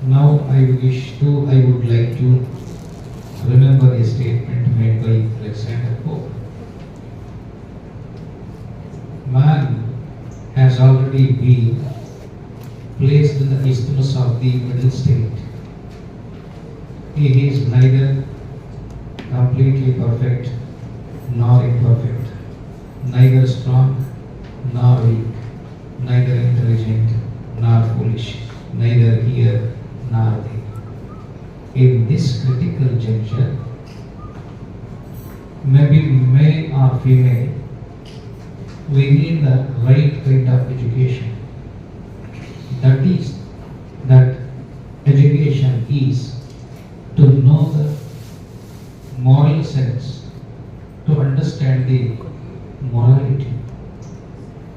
Now I would like to remember a statement made by Alexander Pope. Man has already been placed in the isthmus of the middle state. He is neither completely perfect nor imperfect, neither strong nor weak, neither intelligent nor foolish, neither here nor there. In this critical juncture, maybe male or female, we need the right kind of education. That education is to know the moral sense, to understand the morality.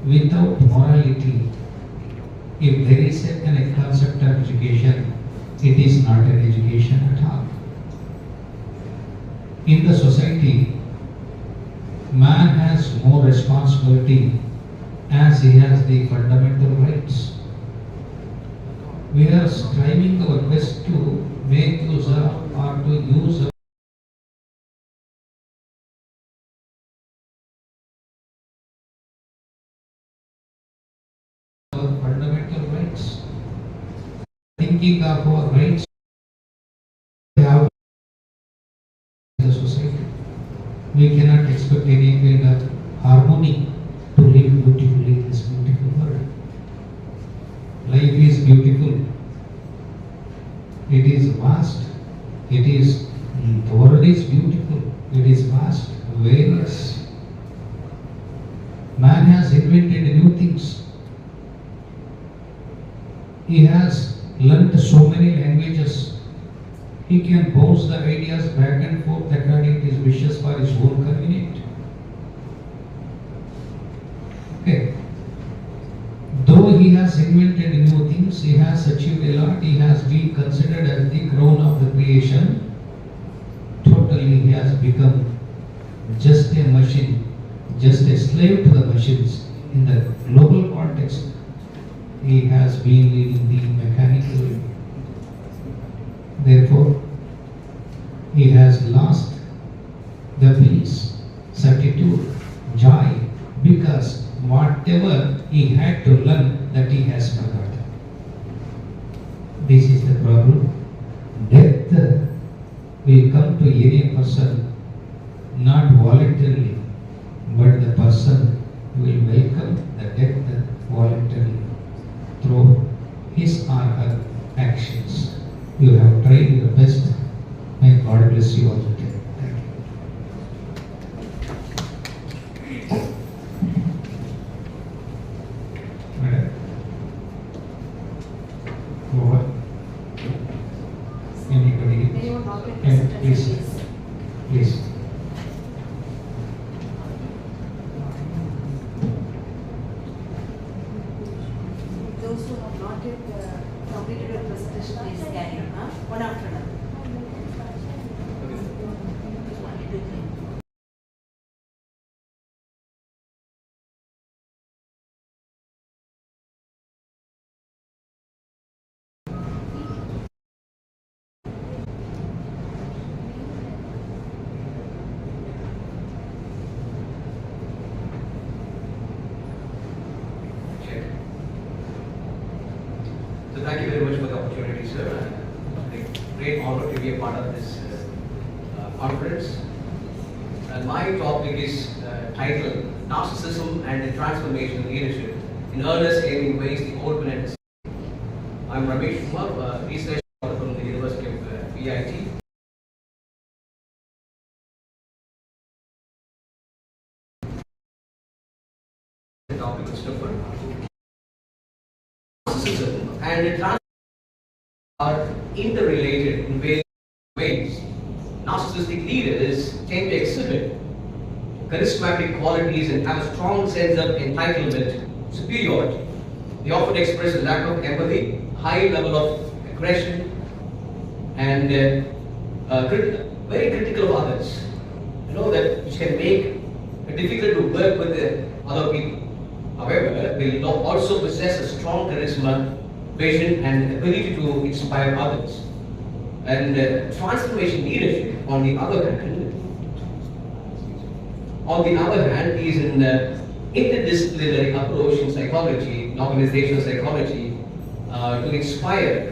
Without morality, if there is a concept of education, it is not an education at all. In the society, man has more responsibility as he has the fundamental rights. We are striving our best to make use of or to use our fundamental rights. Thinking of our rights, we have in the society. We cannot expect any kind of harmony to live beautifully in this beautiful world. Life is beautiful. It is vast. The world is beautiful. It is vast, various. Man has invented new things. He has learnt so many languages. He can bounce the ideas back and forth according to his wishes for his own convenience. Okay. Though he has invented new things, he has achieved a lot, he has been considered as the crown of the creation, totally he has become just a machine, just a slave to the machines. In the global context, he has been leading the mechanical way. Therefore, he has lost the peace, certitude, joy, because whatever he had to learn, that he has forgotten. This is the problem. Death will come to any person not voluntarily, but the person will welcome the death voluntarily through his or her actions. You have tried your best. May God bless you all the time. Thank you. Madam. Over. Anybody? Anyone want to Please. Please. Those who have not yet completed your presentation, please carry on. One after another. So thank you very much for the opportunity, sir. It's a great honor to be a part of this conference. And my topic is titled Narcissism and the Transformational Leadership in Earnest Aiming Ways the Old Planet. I'm Ramesh Kumar, research scholar from the University of VIT. The topic is different. Narcissism and the transformation are interrelated in various ways. Narcissistic leaders tend to exhibit charismatic qualities and have a strong sense of entitlement, superiority. They often express a lack of empathy, high level of aggression, and very critical of others. You know that which can make it difficult to work with other people. However, they also possess a strong charisma vision, and ability to inspire others. And transformation leadership, on the other hand, is an interdisciplinary approach in psychology, organizational psychology, to inspire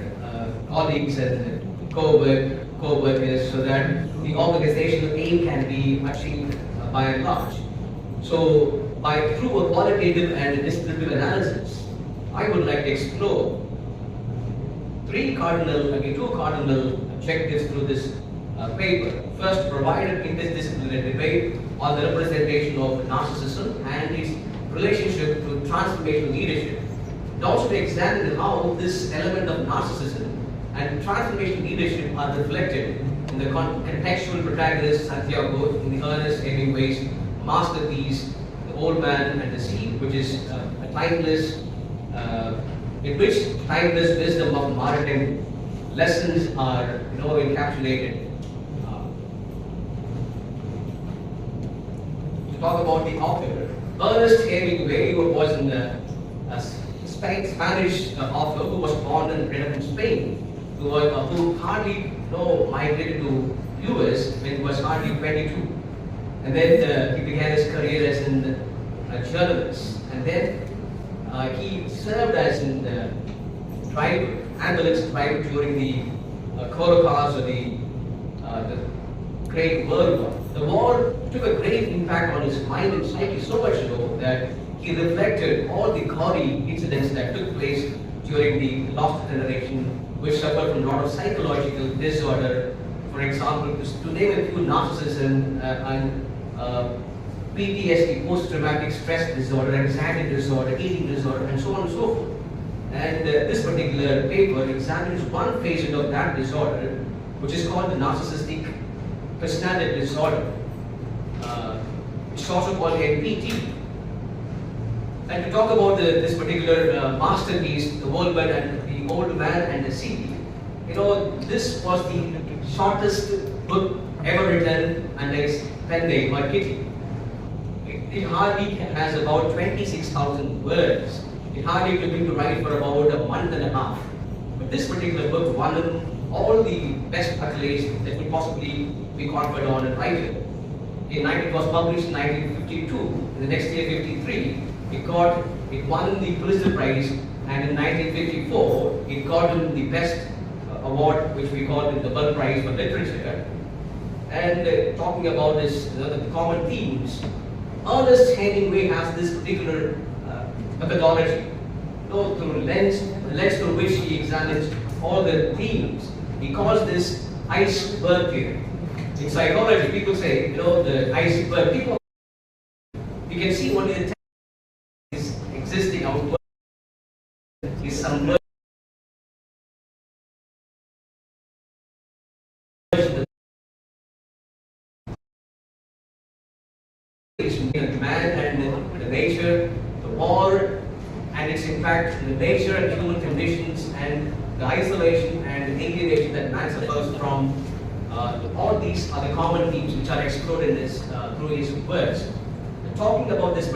colleagues and co-workers so that the organizational aim can be achieved by and large. So, through a qualitative and descriptive analysis, I would like to explore two cardinal objectives through this paper. First, provide an interdisciplinary debate on the representation of narcissism and its relationship to transformational leadership. And also to examine how this element of narcissism and transformational leadership are reflected in the contextual protagonist Santiago in the Ernest Hemingway's masterpiece, The Old Man and the Sea, which is in which timeless wisdom of maritime lessons are encapsulated. To talk about the author, Ernest Hemingway was a Spanish author who was born and bred up in Spain, who hardly migrated to US when he was hardly 22. And then he began his career as a journalist. And then he served as an ambulance driver during the Holocaust or the Great World War. The war took a great impact on his mind and psyche, so much so that he reflected all the gory incidents that took place during the lost generation, which suffered from a lot of psychological disorder. For example, to name a few, narcissism and PTSD, post-traumatic stress disorder, anxiety disorder, eating disorder, and so on and so forth. And this particular paper examines one facet of that disorder, which is called the narcissistic personality disorder. It's also called NPT. And to talk about this particular masterpiece, The Old Man and the Sea, this was the shortest book ever written under his pen name, Kitty. It hardly has about 26,000 words. It hardly took him to write for about a month and a half. But this particular book won him all the best accolades that could possibly be conferred on a writer. It was published in 1952. In the next year, 53, it won the Pulitzer Prize, and in 1954, it got him the best award, which we call the Nobel Prize for Literature. And talking about this, the common themes, Ernest Hemingway has this particular methodology, through the lens through which he examines all the themes. He calls this iceberg theory. In psychology, people say, the iceberg. You can see only the is existing outward is submerged. Man and the nature, the war and its impact on the nature and human conditions, and the isolation and the alienation that man suffers from. All these are the common themes which are explored in this through his works. Talking about this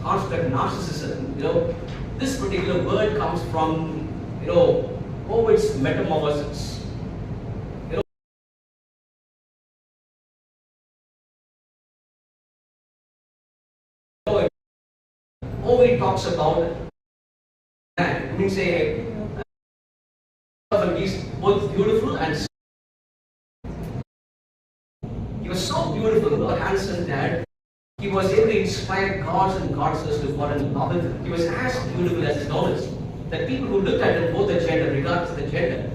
construct narcissism, this particular word comes from Ovid's Metamorphosis. Ovid talks about man. We say he's both beautiful and he was so beautiful or handsome that he was able to inspire gods and goddesses to fall in love with him. He was as beautiful as his novels. That people who looked at him, both the gender, regardless of the gender,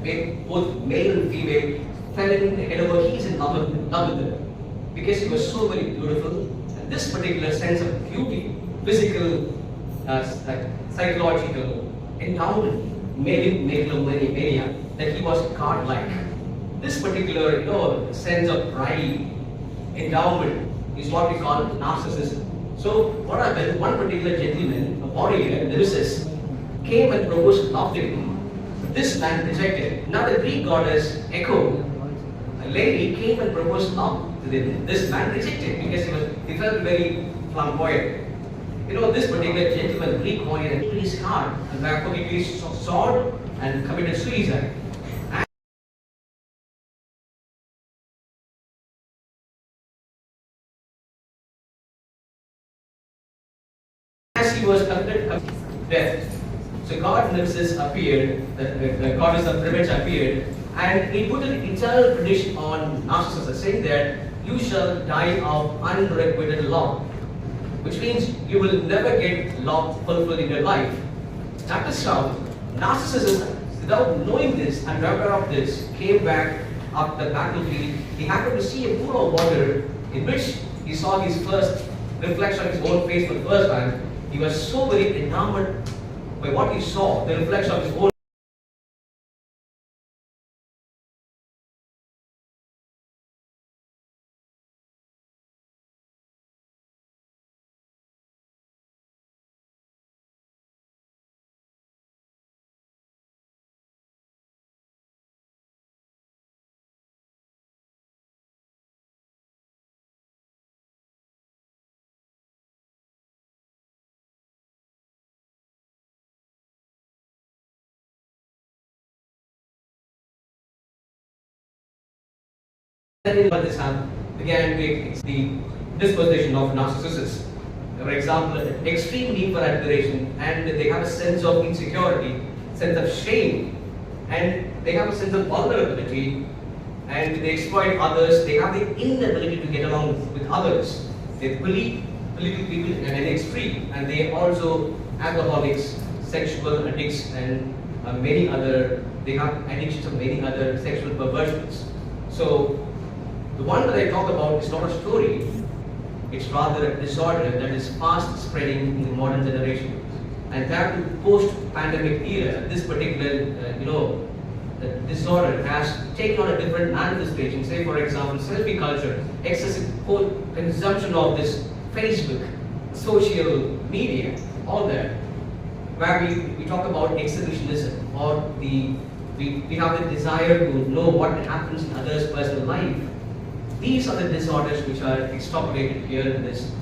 both male and female, fell in head over heels in love with him. Because he was so very beautiful. And this particular sense of beauty, physical, psychological endowment, made him megalomania, that he was godlike. This particular sense of pride, endowment, is what we call narcissism. So what happened, one particular gentleman, a warrior, Ulysses, came and proposed love to him. But this man rejected. Now the Greek goddess Echo, a lady, came and proposed love to him. This man rejected because he felt very flamboyant. This particular gentleman recalled and hit his heart, and therefore he placed sword and committed suicide. As he was committed death, so God nemesis appeared, the goddess of revenge appeared, and he put an eternal condition on Narcissus, saying that you shall die of unrequited love, which means you will never get love fulfilled in your life. That is how Narcissus, without knowing this and aware of this, came back up the battlefield. He happened to see a pool of water in which he saw his first reflection of his own face for the first time. He was so very enamored by what he saw, the reflection of his own. Then what this began with the disposition of narcissists. For example, extreme need for admiration, and they have a sense of insecurity, sense of shame, and they have a sense of vulnerability, and they exploit others. They have the inability to get along with others. They bully political people in an extreme, and they also alcoholics, sexual addicts, and many other. They have addictions of many other sexual perversions. So the one that I talk about is not a story, it's rather a disorder that is fast spreading in the modern generation. And that post-pandemic era, this particular, disorder has taken on a different manifestation. Say, for example, selfie culture, excessive consumption of this Facebook, social media, all that, where we talk about exhibitionism, or we have the desire to know what happens in others' personal life. These are the disorders which are extrapolated here in this.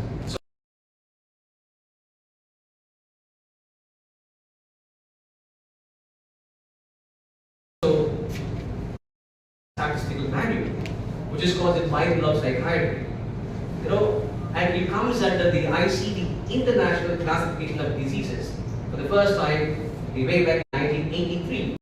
So, statistical manual, which is called the Bible of Psychiatry. And it comes under the ICD International Classification of Diseases for the first time way back in 1983.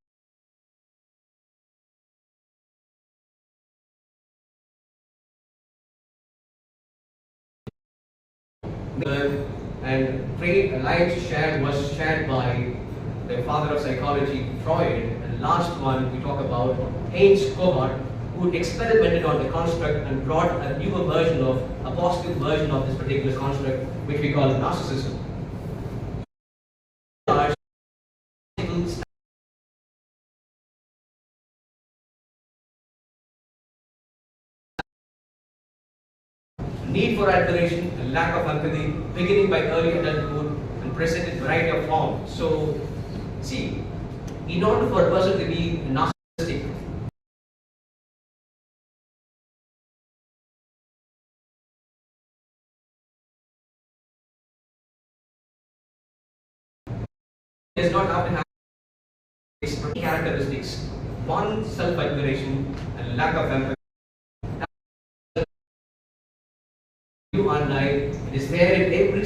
And great light was shared by the father of psychology, Freud, and last one we talk about, Heinz Kohart, who experimented on the construct and brought a newer version of, a positive version of this particular construct, which we call narcissism. Need for admiration and lack of empathy, beginning by early adulthood and present in a variety of forms. So, see, in order for a person to be narcissistic, does not have to have characteristics. One, self-admiration and lack of empathy. You and I, it is there in every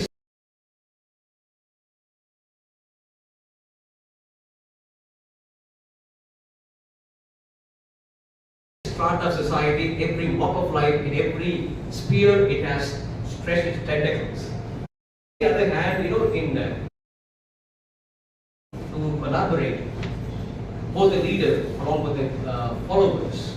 strata of society, every walk of life, in every sphere, it has stretched its tentacles. On the other hand, to collaborate, both the leader along with the followers,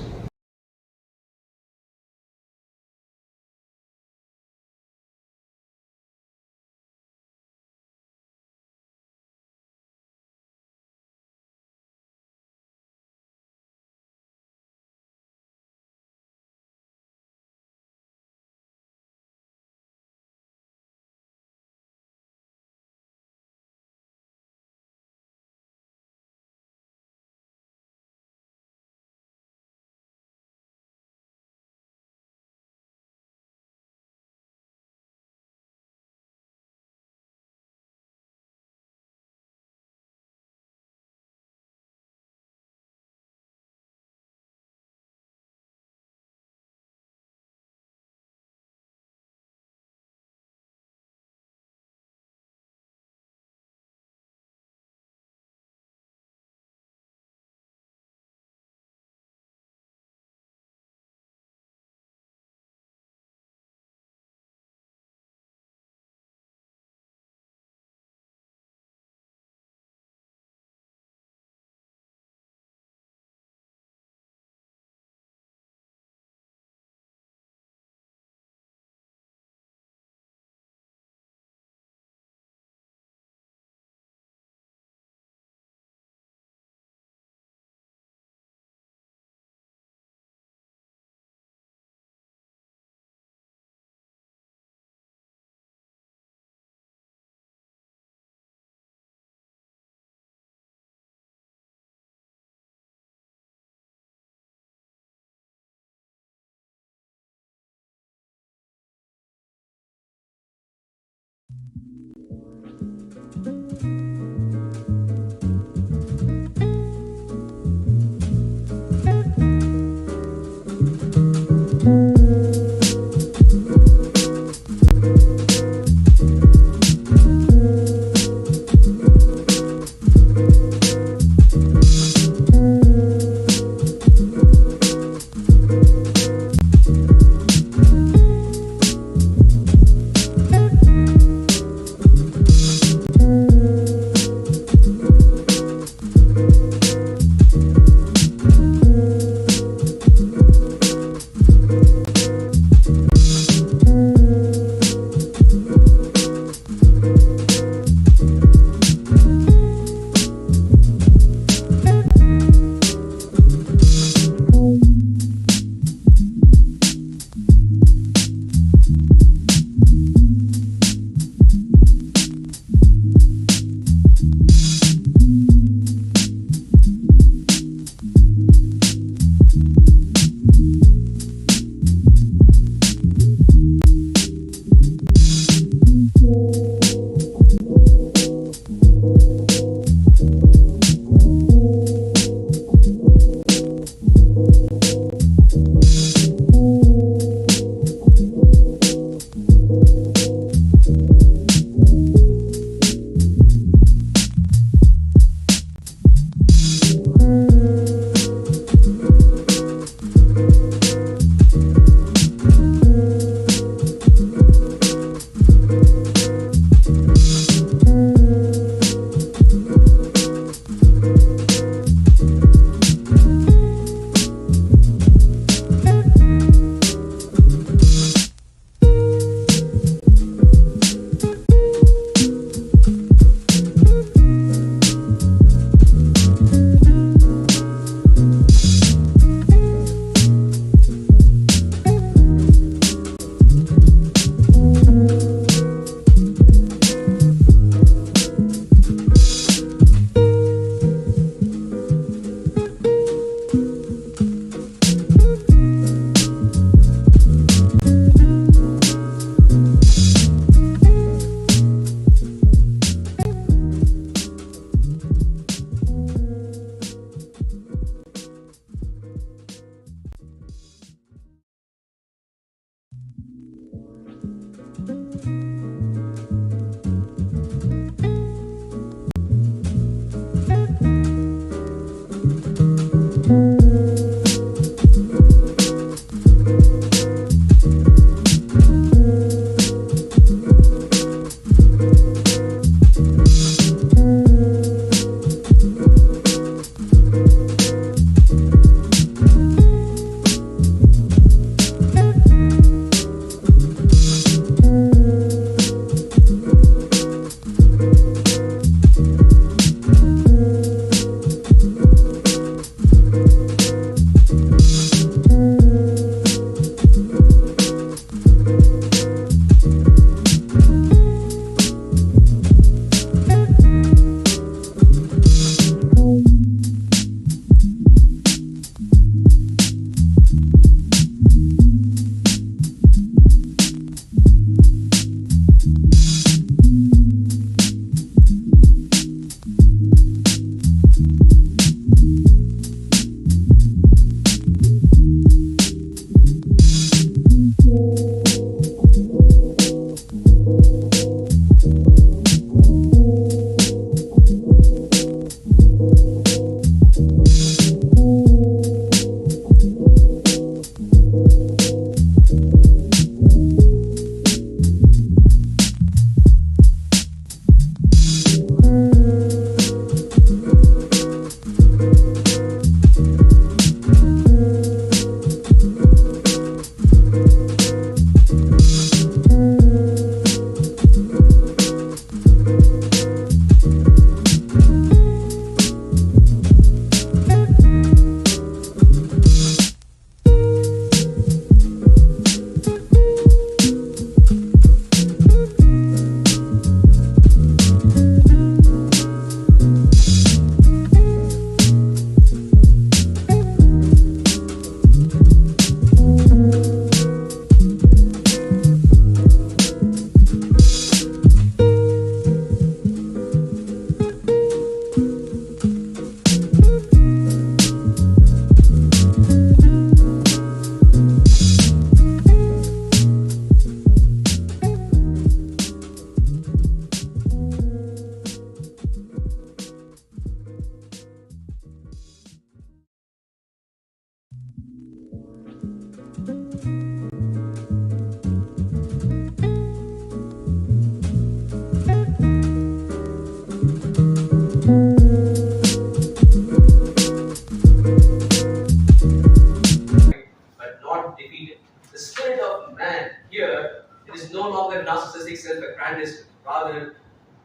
grandest, rather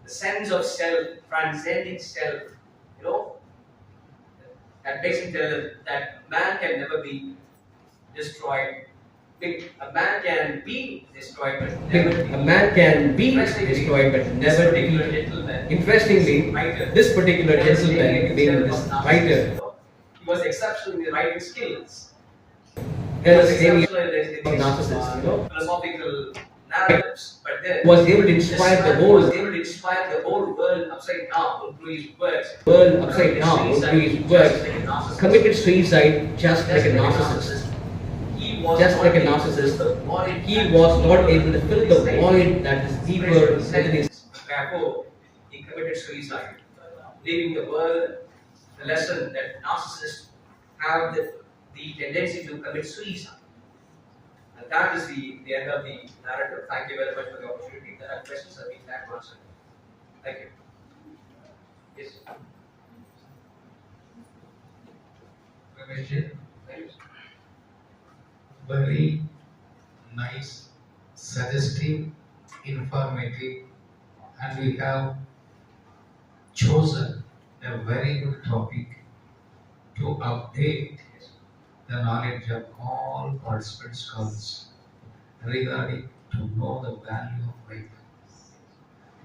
the sense of self, transcending self, you know, that makes him tell us that man can never be destroyed. A man can be destroyed, but never A man can be destroyed but never defeated. Interestingly, this particular gentleman, being this writer, he was exceptional in his writing skills. He there was was heavy exceptional in his narcissist, philosophical narratives, but then was able to inspire the whole world upside down through his works. through his works, committed suicide just like a narcissist. Just like a narcissist, he was not able to fill the void that is deeper within his. Therefore, he committed suicide, leaving the world the lesson that narcissists have the tendency to commit suicide. And that is the end of the narrative. Thank you very much for the opportunity. If there are questions, I'll be glad to answer. Thank you. Yes. Ramesh, Thank you. very nice, suggestive, informative, and we have chosen a very good topic to update the knowledge of all participant scholars regarding to know the value of life.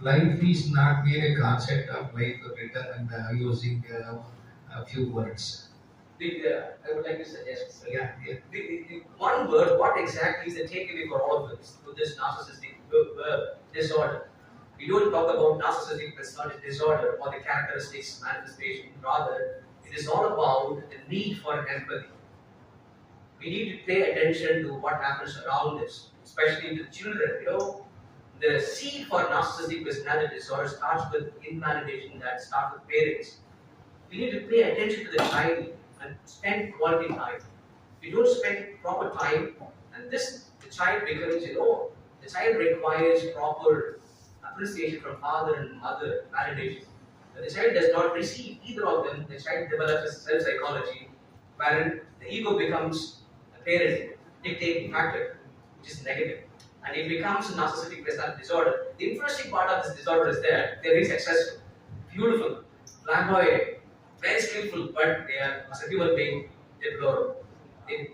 Life is not mere a concept of life written and using a few words. I would like to suggest, Yeah, yeah. the one word, what exactly is the takeaway for all of us to this narcissistic disorder? We don't talk about narcissistic personality disorder or the characteristics manifestation. Rather, it is all about the need for empathy. We need to pay attention to what happens around us, especially to children. The seed for narcissistic personality disorder starts with invalidation that starts with parents. We need to pay attention to the child and spend quality time. We don't spend proper time, and the child becomes, the child requires proper appreciation from father and mother, validation. When the child does not receive either of them, the child develops a self-psychology wherein the ego becomes a parent, dictating factor, which is negative. And it becomes a narcissistic personality disorder. The interesting part of this disorder is that they're very successful, beautiful, flamboyant, very skillful, but they are, as a human being, deplorable.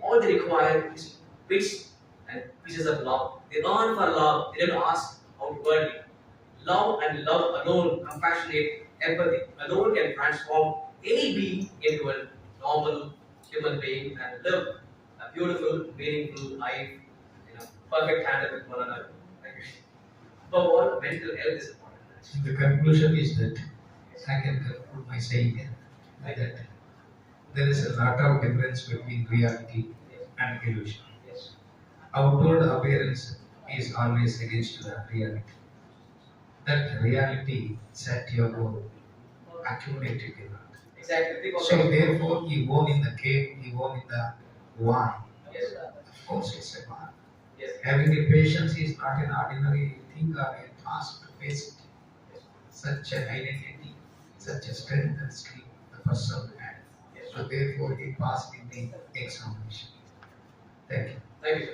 All they require is bits and pieces of love. They earn for love, they don't ask outwardly. Love and love alone, compassionate empathy alone can transform any being into a normal human being and live a beautiful, meaningful life in a perfect tandem with one another. Thank you. Above all, mental health is important. The conclusion is that I can conclude my saying here that there is a lot of difference between reality and illusion. Yes. Outward appearance is always against the reality. That reality set your goal, accumulated a lot. Exactly. So therefore, he won in the cave, he won in the wine. Yes. Of course, it's a wine. Yes. Having a patience is not an ordinary thing or a task to face it. Such an identity, such a strength and skill the person had. So therefore, he passed in the examination. Thank you. Thank you.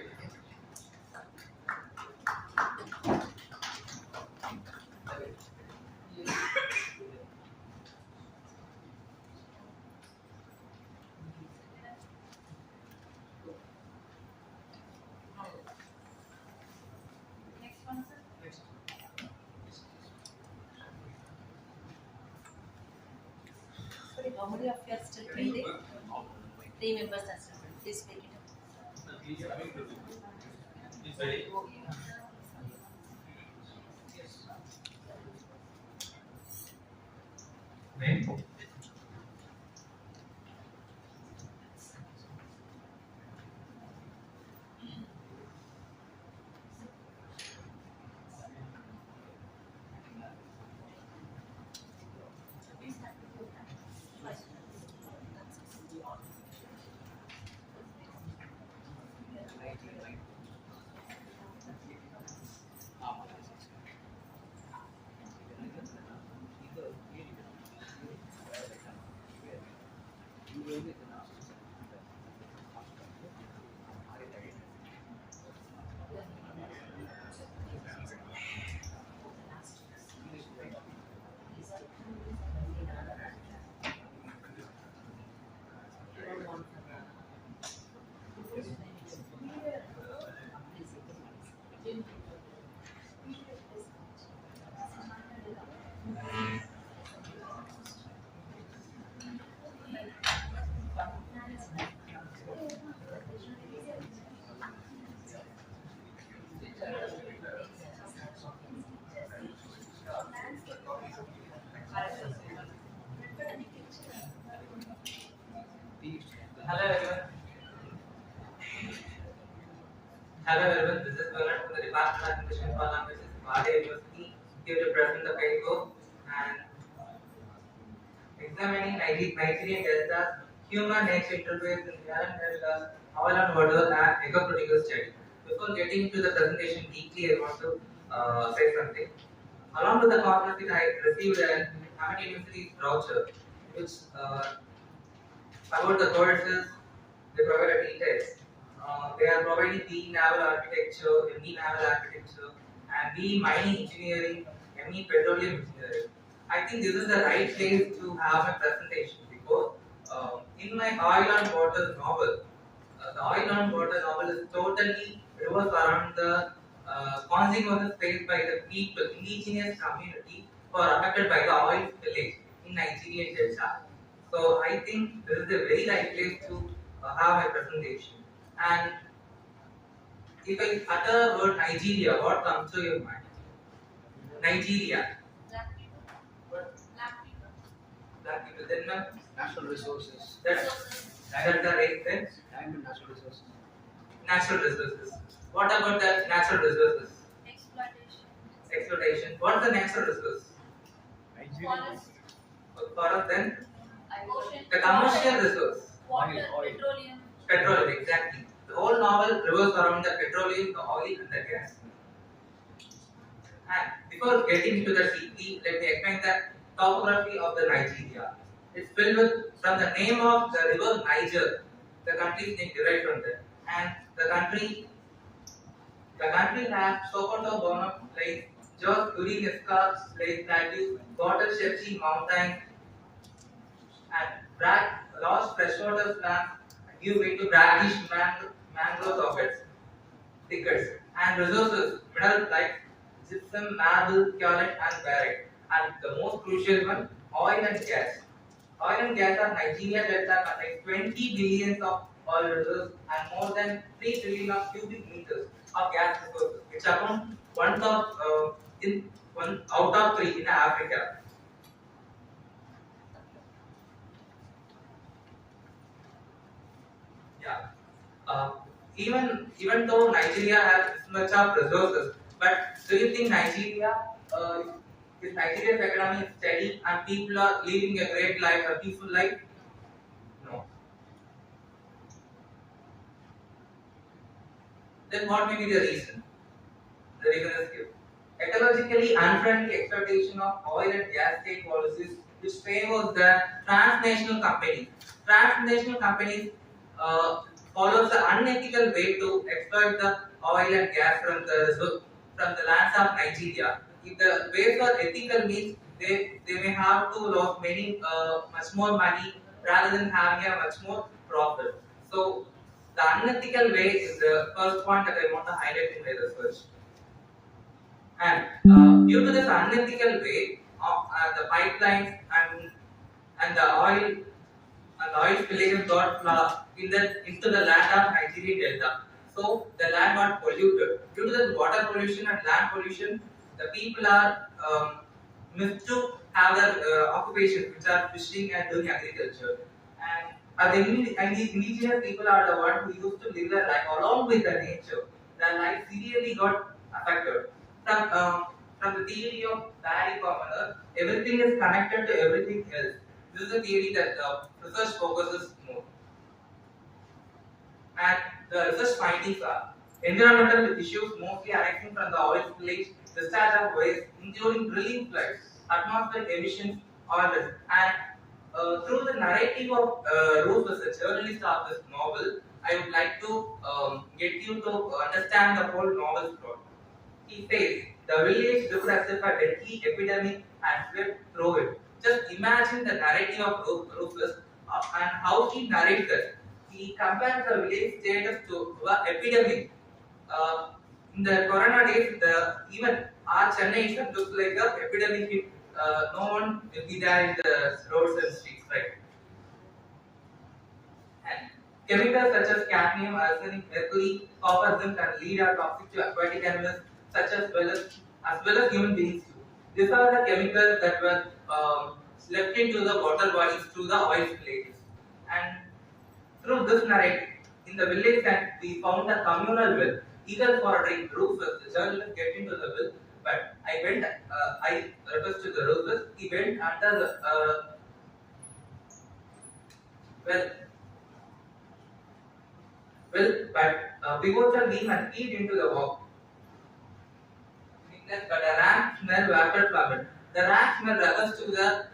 Next one, sir. Sorry, how many of you are still breathing? 3 members are still breathing. Please take it up. Name? Hello everyone. Hello everyone. This is Bernard from the Department of English and Foreign Languages, Bade University, here to present the paper and examining Nigerian deltas, human nature interface in the island deltas, Havalan water and ecocritical study. Before getting into the presentation deeply, I want to say something. Along with the conference, I received an Amet University brochure, which about the courses they provide details. They are providing B naval architecture, ME naval architecture, and B mining engineering, ME petroleum engineering. I think this is the right place to have a presentation because in my oil and water novel, the oil and water novel is totally revolves around the consequences faced by the people, indigenous community who are affected by the oil spillage in Nigerian Delta. So I think this is a very right place to have a presentation. And if I utter the word Nigeria, what comes to your mind? Nigeria. Black people. What? Black people. Black people. Then ma'am, Natural resources. that's the right then. Time and natural resources. Natural resources. What about the natural resources? Exploitation. Exploitation. What's the natural resource? Forest. Forest then? Ocean. The commercial resource. Water. Oil. Petroleum. Petroleum, exactly. The whole novel revolves around the petroleum, the oil, and the gas. And before getting into the deeply, let me explain the topography of the Nigeria. It's filled with from the name of the river Niger. The country's name derived from that, and the country has Sokoto Bonum Lake, Jos Urinesca Lake Plateau, Water Shepsi Mountain, and large freshwater plants give way to brackish mangrove sockets, thickets, and resources, minerals like gypsum, marble, kaolin, and barite. And the most crucial one, oil and gas. Oil and gas of Nigeria Delta contains 20 billions of oil reserves and more than 3 trillion of cubic meters of gas resources, which account one out of three in Africa. Yeah. Even though Nigeria has this much of resources, but do you think Nigeria's economy is steady and people are living a great life, a peaceful life? No. Then what may be the reason? The reason is given. Ecologically unfriendly exploitation of oil and gas state policies which favors the transnational companies. Transnational companies follows the unethical way to exploit the oil and gas from the lands of Nigeria. If the way for ethical means they may have to lose much more money rather than having a much more profit. So the unethical way is the first point that I want to highlight in my research. And due to this unethical way of the pipelines and the oil spillage got into the land of Nigerian Delta. So the land got polluted. Due to the water pollution and land pollution, the people are missed to have their occupations, which are fishing and doing agriculture. And the indigenous people are the ones who used to live their life along with the nature. Their life severely got affected. From the theory of Barry Commoner, everything is connected to everything else. This is a theory that research focuses more. And the research findings are environmental issues mostly arising from the oil spillage, discharge of waste, including drilling flights, atmospheric emissions, oil risk. And through the narrative of Rose was a journalist of this novel, I would like to get you to understand the whole novel's plot. He says, the village looked as if a deadly epidemic had swept through it. Just imagine the narrative of Rufus and how he narrates it. He compares the village status to an epidemic. In the corona days, even our Chennai itself looks like an epidemic. No one will be there in the roads and streets, right? And chemicals such as cadmium, arsenic, mercury, copper, zinc, and lead are toxic to aquatic animals such as well as human beings too. These are the chemicals that were left into the water bodies through the oil spillages. And through to this narrative, in the village and we found a communal well, eager for a drink. Rufus, the journalist, get into the well, but I refers to the Rufus, he went under the well, but pivotal beam and feed into the walk. But a rank smell vapored from it. The rank smell refers to the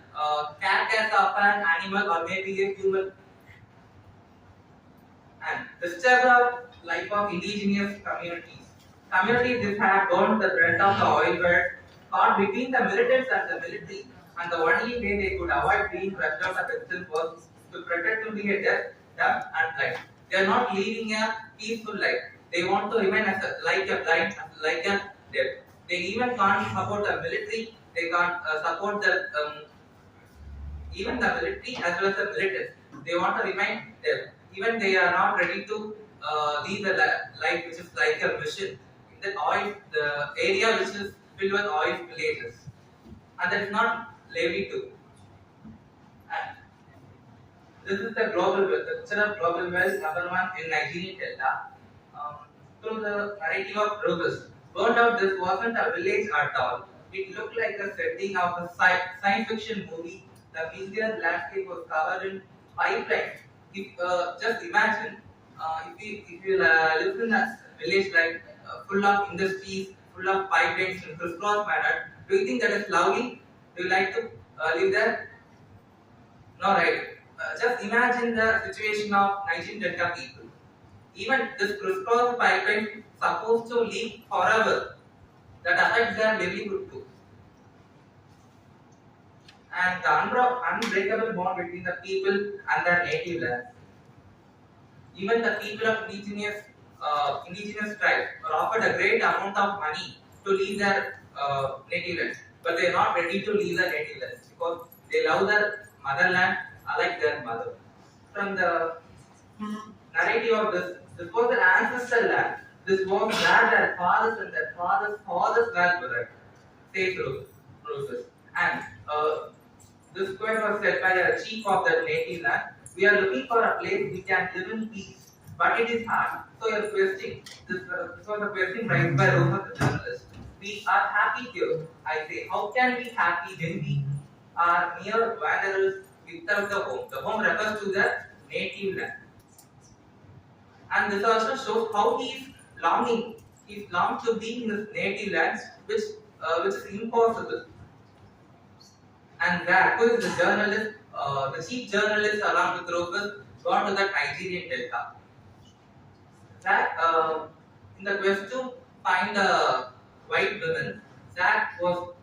carcass of an animal or maybe a human. And disturb the life of indigenous communities. Communities that have burned the breath of the oil were caught between the militants and the military, and the only way they could avoid being crushed out of existence was to pretend to be a deaf and blind. They are not leading a peaceful life. They want to remain as like a blind, like a deaf. They even can't support the military. They can't support the even the military as well as the militants. They want to remain deaf. Even they are not ready to lead the life which is like a mission in the area which is filled with oil villages, and that is not levied to. And this is the global wealth, the picture of global wealth, number one in Nigerian Delta. Through the narrative of Rufus, burned out, this wasn't a village at all. It looked like a setting of a science fiction movie. The visual landscape was covered in pipelines. If just imagine, if you live in a village like full of industries, full of pipelines in crisscross manner, do you think that is lovely? Do you like to live there? No, right? Just imagine the situation of Nigerian Delta people. Even this crisscross pipeline supposed to leak forever. That affects their livelihood too. And the unbreakable bond between the people and their native land. Even the people of indigenous tribes are offered a great amount of money to leave their native land, but they are not ready to leave their native land because they love their motherland like their mother. From the narrative of this was their ancestral land. This was where their fathers and their fathers' fathers were buried. Says Rufus. And this quote was said by the chief of the native land. We are looking for a place we can live in peace, but it is hard. So your question, this was a question raised by Rufus, the journalist. We are happy here. I say, how can we be happy when we are mere wanderers without the home? The home refers to the native land. And this also shows how he is longing. He longs to be in his native land, which is impossible. And that was the journalist, the chief journalist along with Rufus, gone to the Nigerian Delta. That in the quest to find a white woman, Zach was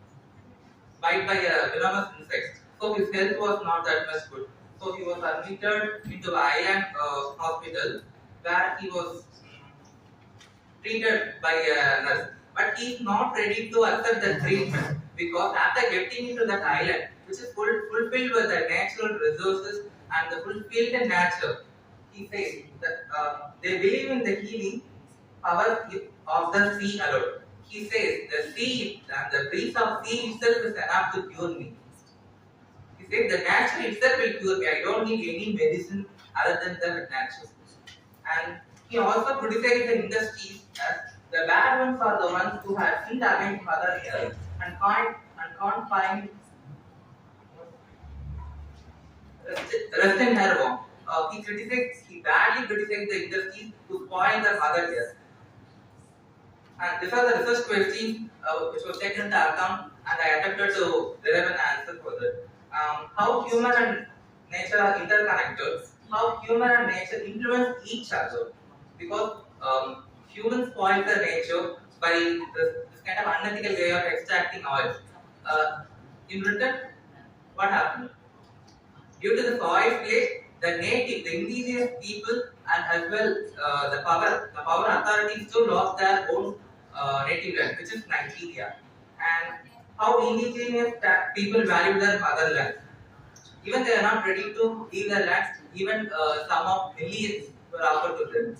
bitten by a venomous insect. So his health was not that much good. So he was admitted into an island hospital where he was treated by a nurse. But he is not ready to accept the treatment because after getting into that island, which is fulfilled with the natural resources and the fulfilled in nature, he says that they believe in the healing power of the sea alone. He says the sea and the breeze of sea itself is enough to cure me. He says the nature itself will cure me. I don't need any medicine other than the nature. And he also criticized the industries as the bad ones are the ones who have sinned against Mother Earth and can't find rest in her home. He badly criticized the industries to spoil the Mother Earth. And these are the research questions which was taken into account, and I attempted to derive an answer for that. How human and nature are interconnected, how human and nature influence each other, because humans spoil the nature by this kind of unethical way of extracting oil. In return, what happened? Due to the oil play, the indigenous people, and as well the power authorities too lost their own native land, which is Nigeria. And how indigenous people value their motherland. Even they are not ready to leave their lands, even some of millions were offered to them.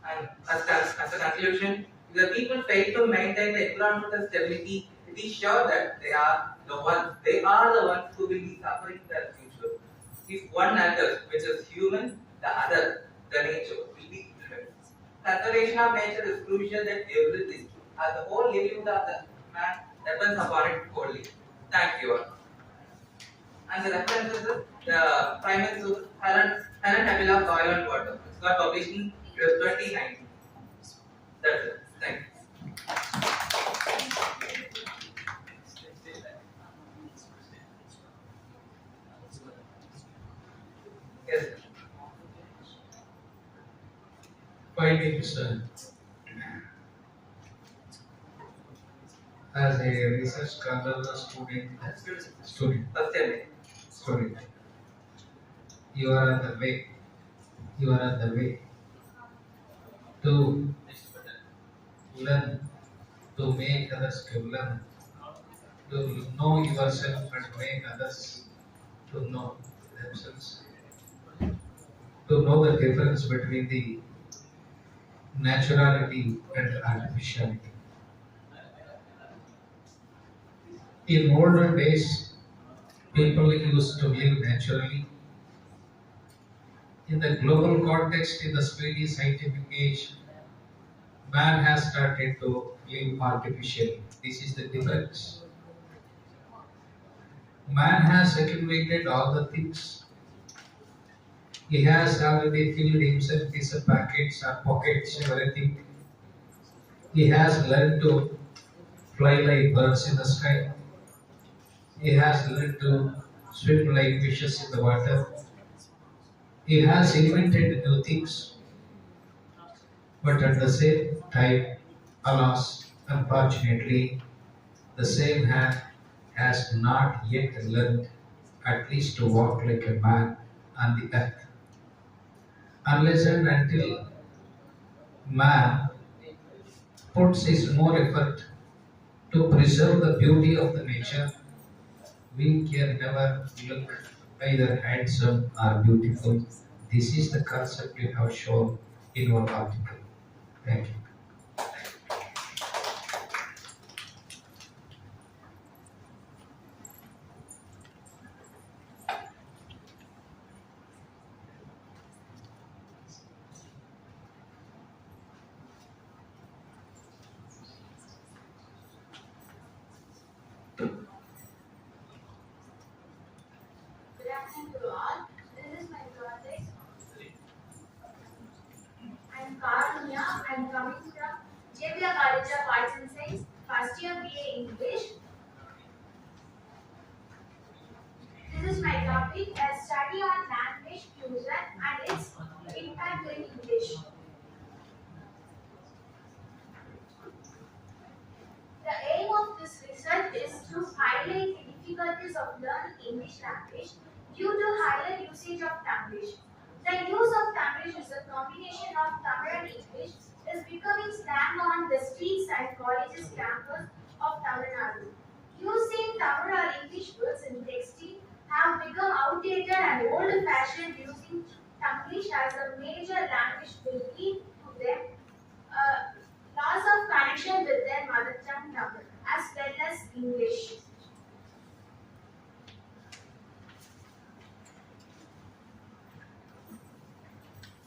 And as a conclusion, if the people fail to maintain the environmental stability, it is sure that they are the ones who will be suffering in the future. If one actor, which is human, the other, the nature, will be different. Conservation of nature is crucial that everything, as the whole living of the man depends upon it wholly. Thank you. And the references is the primary source Helen Habila Soil and Water. It's got published in 2019. That's it. Thank you. Yes, sir. Findings as a research scholar, student, First time. student, you are on the way. You are on the way to learn, to make others to learn, to know yourself and make others to know themselves, to know the difference between the naturality and artificiality. In olden days, people used to live naturally. In the global context, in the speedy scientific age, man has started to live artificially. This is the difference. Man has accumulated all the things. He has already filled himself his packets or pockets, everything. He has learned to fly like birds in the sky. He has learned to swim like fishes in the water. He has invented new things, but at the same time, alas, unfortunately, the same hand has not yet learned at least to walk like a man on the earth. Unless and until man puts his more effort to preserve the beauty of the nature, we can never look either handsome or beautiful. This is the concept you have shown in your article. Thank you. Good afternoon to all. This is my project. I'm Karunya. I'm coming from JPR College of Arts and Science, first year BA English. This is my topic, a study on language fusion and its impact in English. The aim of this research is to highlight the difficulties of learning English language due to higher usage of Tamilish. The use of Tamilish is a combination of Tamil and English is becoming slang on the streets and colleges campus of Tamil Nadu. Using Tamil or English words in texting have become outdated and old-fashioned. Using Tamilish as a major language will lead to them loss of connection with their mother tongue Tamil as well as English.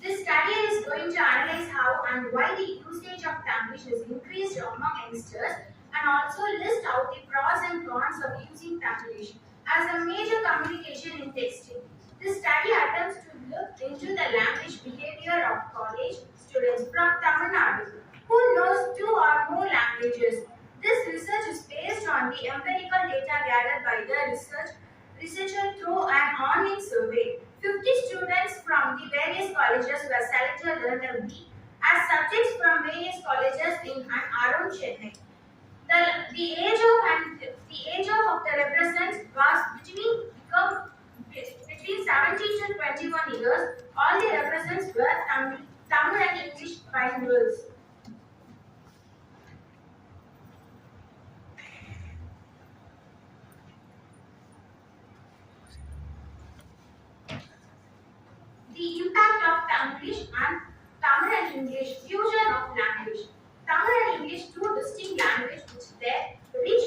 This study is going to analyze how and why the usage of Tamil is increased among youngsters and also list out the pros and cons of using Tamil as a major communication in texting. This study attempts to look into the language behavior of college students from Tamil Nadu who knows two or more languages. This research is based on the empirical data gathered by the researcher through an online survey. 50 students from the various colleges were selected randomly as subjects from various colleges in and around Chennai. The age of the representatives was between 17 to 21 years. All the representatives were Tamil and English bilinguals. The impact of Tamil and English fusion of language. Tamil and English, two distinct languages which their rich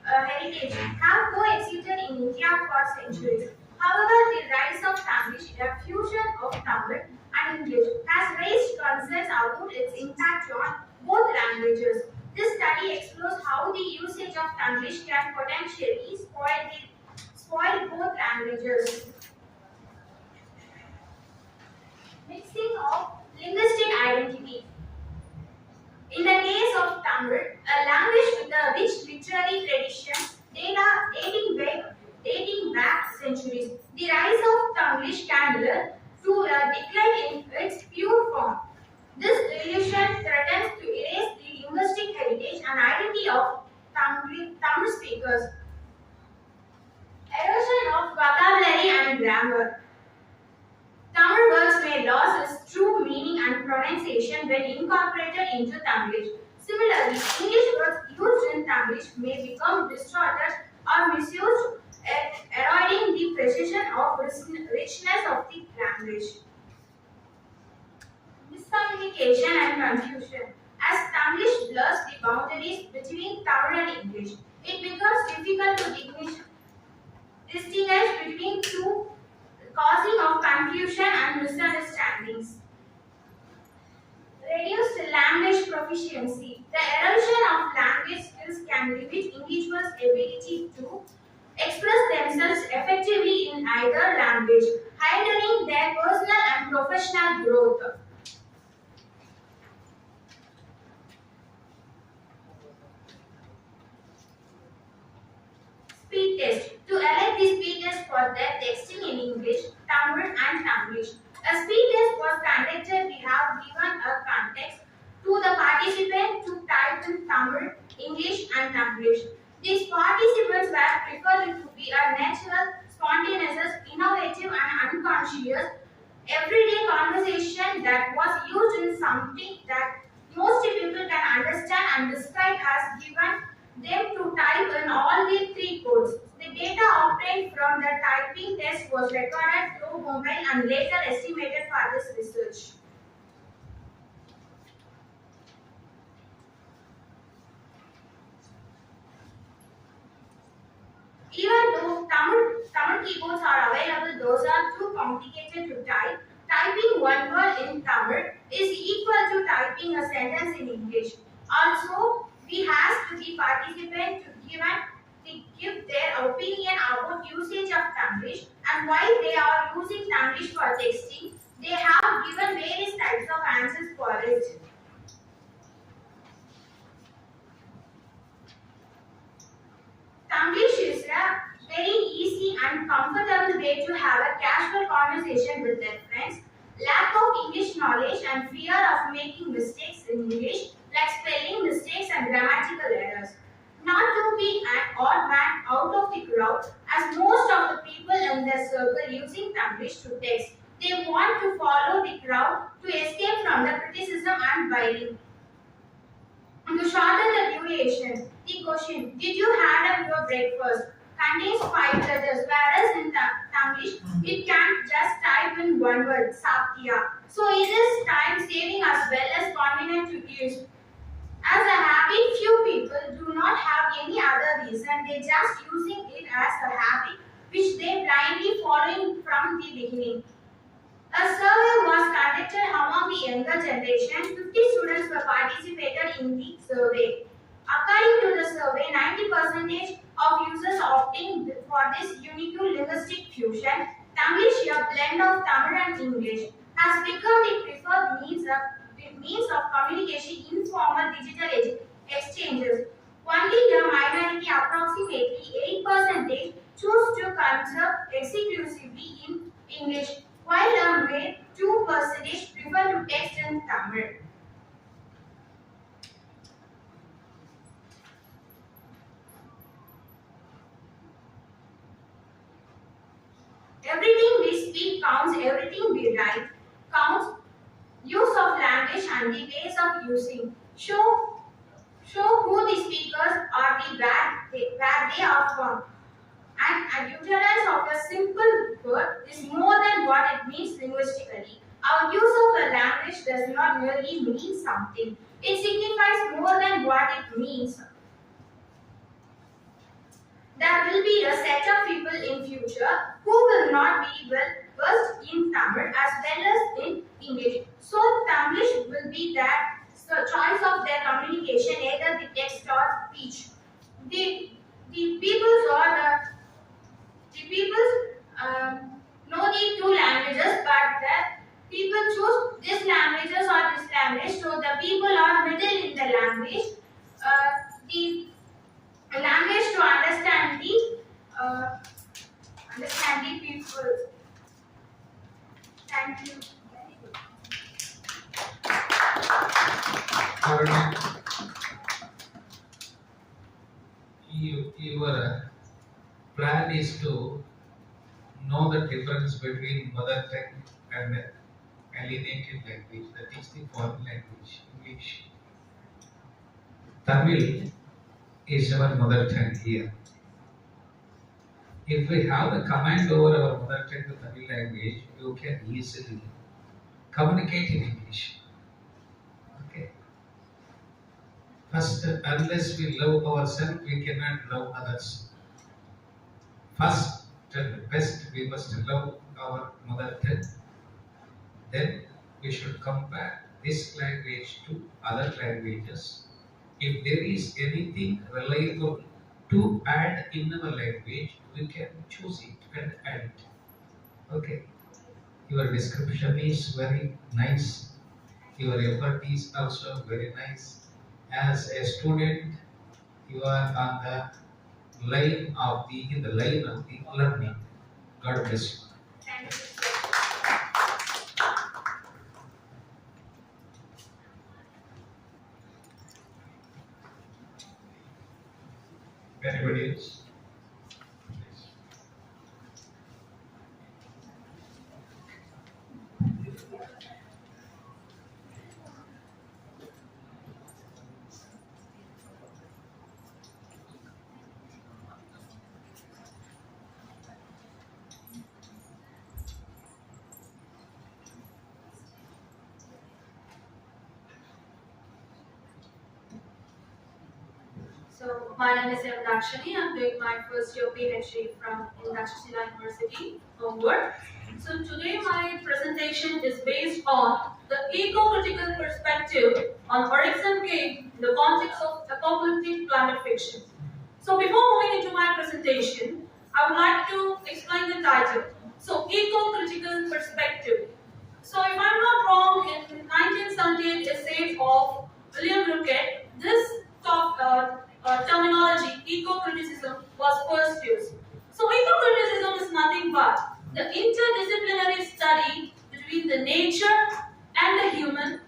heritage have coexisted in India for centuries. However, the rise of Tamil, a fusion of Tamil and English, has raised concerns about its impact on both languages. This study explores how the usage of Tamil can potentially spoil both languages. Mixing of linguistic identity. In the case of Tamil, a language with a rich literary tradition, data dating back centuries, the rise of Tamil can lead to a decline in its pure form. This illusion threatens to erase the linguistic heritage and identity of Tamil speakers. Erosion of vocabulary and grammar. Tamil words may lose its true meaning and pronunciation when incorporated into Tamil. Similarly, English words used in Tamil may become distorted or misused, eroding the precision of richness of the language. Miscommunication and confusion. As Tamil blurs the boundaries between Tamil and English, it becomes difficult to distinguish between two, causing of confusion and misunderstandings. Reduced language proficiency. The erosion of language skills can limit individuals' ability to express themselves effectively in either language, hindering their personal and professional growth. Speed test. To elect the speed test for the texting in English, Tamil and Tamilish. A speed test was conducted. We have given a context to the participant to type in Tamil, English and Tamilish. These participants were preferred to be a natural, spontaneous, innovative and unconscious everyday conversation that was used in something that most people can understand and describe has given them to type in all the three codes. The data obtained from the typing test was recorded through mobile and later estimated for this research. Even though Tamil keyboards are available, those are too complicated to type. Typing one word in Tamil is equal to typing a sentence in English. Also, we asked the participant to give their opinion about usage of Tamil and why they are using Tamil for texting. They have given various types of answers for it. Tamil is a very easy and comfortable way to have a casual conversation with their friends. Lack of English knowledge and fear of making mistakes in English, like spelling mistakes and grammatical errors. Not to be an odd man out of the crowd, as most of the people in their circle using Tamil to text. They want to follow the crowd to escape from the criticism and biting. To shorten the duration, the question, did you have your breakfast, contains 5 letters, whereas in Tamil, it can just type in one word, Satya. So it is time saving as well as convenient to use. As a habit, few people do not have any other reason, they just using it as a habit which they blindly following from the beginning. A survey was conducted among the younger generation. 50 students were participated in the survey. According to the survey, 90% of users opting for this unique linguistic fusion, Tamil, a blend of Tamil and English, has become the preferred means of communication in formal digital exchanges. Only a minority, approximately 8%, choose to conserve exclusively in English, while a mere 2% prefer to text in Tamil. Everything we speak counts, everything we write counts. Use of language and the ways of using show who the speakers are, where they are from. And a utterance of a simple word is more than what it means linguistically. Our use of a language does not merely mean something, it signifies more than what it means. The there will be a set of people in future who will not be well versed in Tamil as well as in English. So Tamil will be their choice of their communication, either the text or speech. The the peoples or the peoples know the two languages, but the people choose this languages or this language. So the people are middle in the language. The language to uh, understand the people. Thank you. Arun, your plan is to know the difference between mother tongue and alienated language, that is the foreign language, English. Tamil is our mother tongue here. If we have the command over our mother tongue, the Tamil language, you can easily communicate in English. Okay. First, unless we love ourselves, we cannot love others. First and best, we must love our mother tongue. Then we should compare this language to other languages. If there is anything reliable to add in our language, we can choose it and add it. Okay. Your description is very nice. Your effort is also very nice. As a student, you are on the line of the learning. God bless you. Thank you. Anybody else? So my name is Dakshani. I'm doing my first year PhD from Indashila University, Homewood. So today my presentation is based on the eco-critical perspective on Orexon cave in the context of apocalyptic climate fiction. So before moving into my presentation, I would like to explain the title. So eco-critical perspective. So if I'm not wrong, in 1978 essay of William Rocket, this terminology, eco-criticism, was first used. So eco-criticism is nothing but the interdisciplinary study between the nature and the human,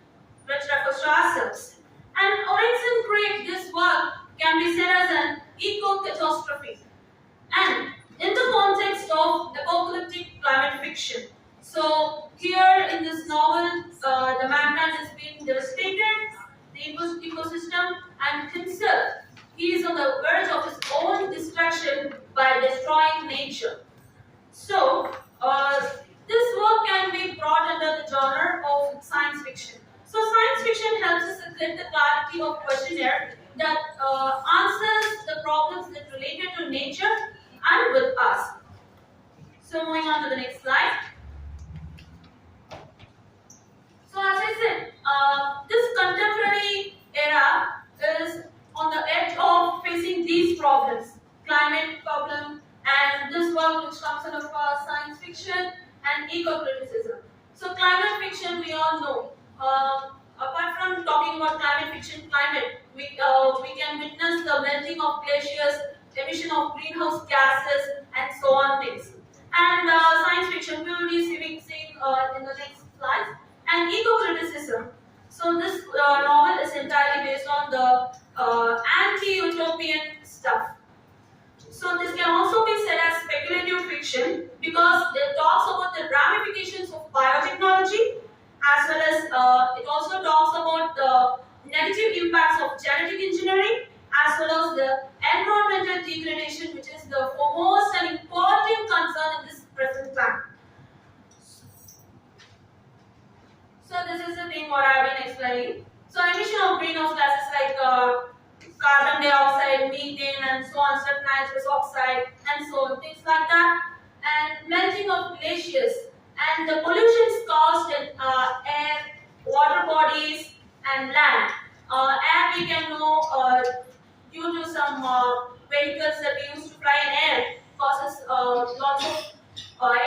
which refers to ourselves. And Orexon Craig, this work can be said as an eco-catastrophe, and in the context of apocalyptic climate fiction. So here in this novel, the mankind is being devastated, the ecosystem, and himself, he is on the verge of his own destruction by destroying nature. So this work can be brought under the genre of science fiction. So science fiction helps us to get the clarity of questionnaire that answers the problems that related to nature and with us. So moving on to the next slide. So as I said, this contemporary era is on the edge of facing these problems, climate problem, and this work which comes out of science fiction and eco-criticism. So climate fiction, we all know. Apart from talking about climate fiction, we can witness the melting of glaciers, emission of greenhouse gases, and so on things. And science fiction, we will be seeing in the next slides. And eco-criticism. So this novel is entirely based on the anti-utopian stuff. So this can also be said as speculative fiction because it talks about the ramifications of biotechnology, as well as it also talks about the negative impacts of genetic engineering, as well as the environmental degradation, which is the foremost and important concern in this present time. So this is the thing what I have been explaining. So emission of greenhouse gases like carbon dioxide, methane, and so on, certain nitrous oxide, and so on, things like that, and melting of glaciers, and the pollutions caused in air, water bodies, and land. Air we can know due to some vehicles that we used to fly in air causes lots of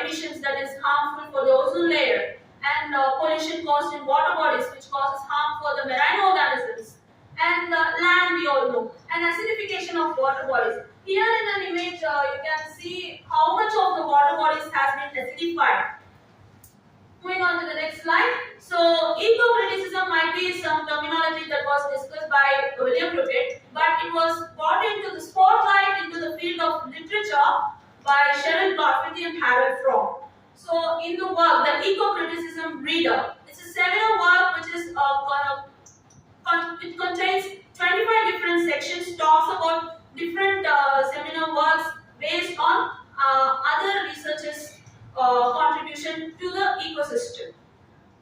emissions that is harmful for the ozone layer, and pollution caused in water bodies which causes harm for the marine organisms, and land we all know, and acidification of water bodies. Here in an image you can see how much of the water bodies has been acidified. Moving on to the next slide. So, eco-criticism might be some terminology that was discussed by William Ruppert, but it was brought into the spotlight into the field of literature by Cheryl Barthelty and Harold Fromm. So, in the work, the Eco-Criticism Reader, it's a seminal work which is it contains 25 different sections, talks about different seminal works based on other researchers' contribution to the ecosystem.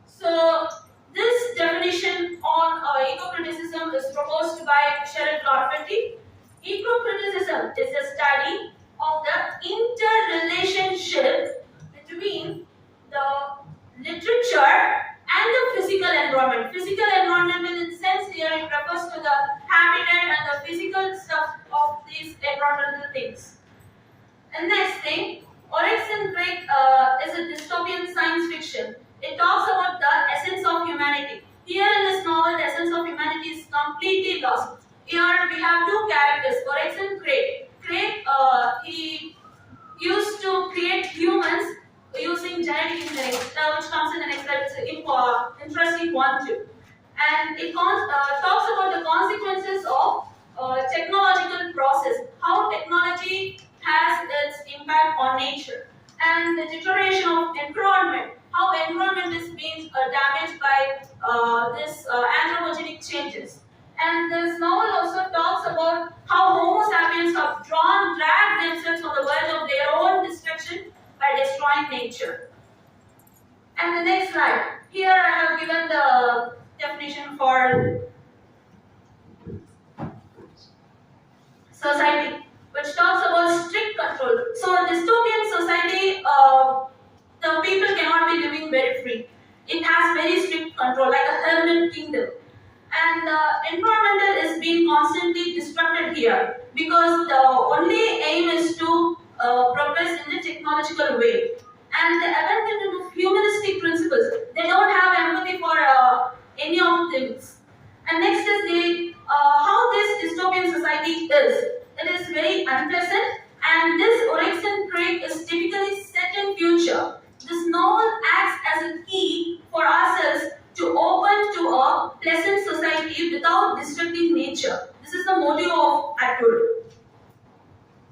So, this definition on eco-criticism is proposed by Cheryl Barthelty. Eco-criticism is a study of the interrelationship between the literature and the physical environment. Physical environment in the sense here it refers to the habitat and the physical stuff of these environmental things. And next thing, Orexon Break is a dystopian science fiction. It talks about the essence of humanity. Here in this novel, the essence of humanity is completely lost. Here we have two characters, Orexon Craig. Craig, he used to create humans using genetic engineering, which comes in the next slide. It's an interesting one too. And it talks about the consequences of technological process, how technology has its impact on nature, and the deterioration of environment, how environment is being damaged by this anthropogenic changes. And this novel also talks about how Homo sapiens have dragged themselves on the verge of their own destruction by destroying nature. And the next slide. Here I have given the definition for society, which talks about strict control. So in dystopian society, the people cannot be living very free. It has very strict control, like a hermit kingdom. And environmental is being constantly destructed here because the only aim is to progress in the technological way. And the abandonment of humanistic principles. They don't have empathy for any of things. And next is the how this dystopian society is. It is very unpleasant, and this Orexon Craig is typically set in future. This novel acts as a key for ourselves to open to a pleasant society without destructing nature. This is the motive of Atwood.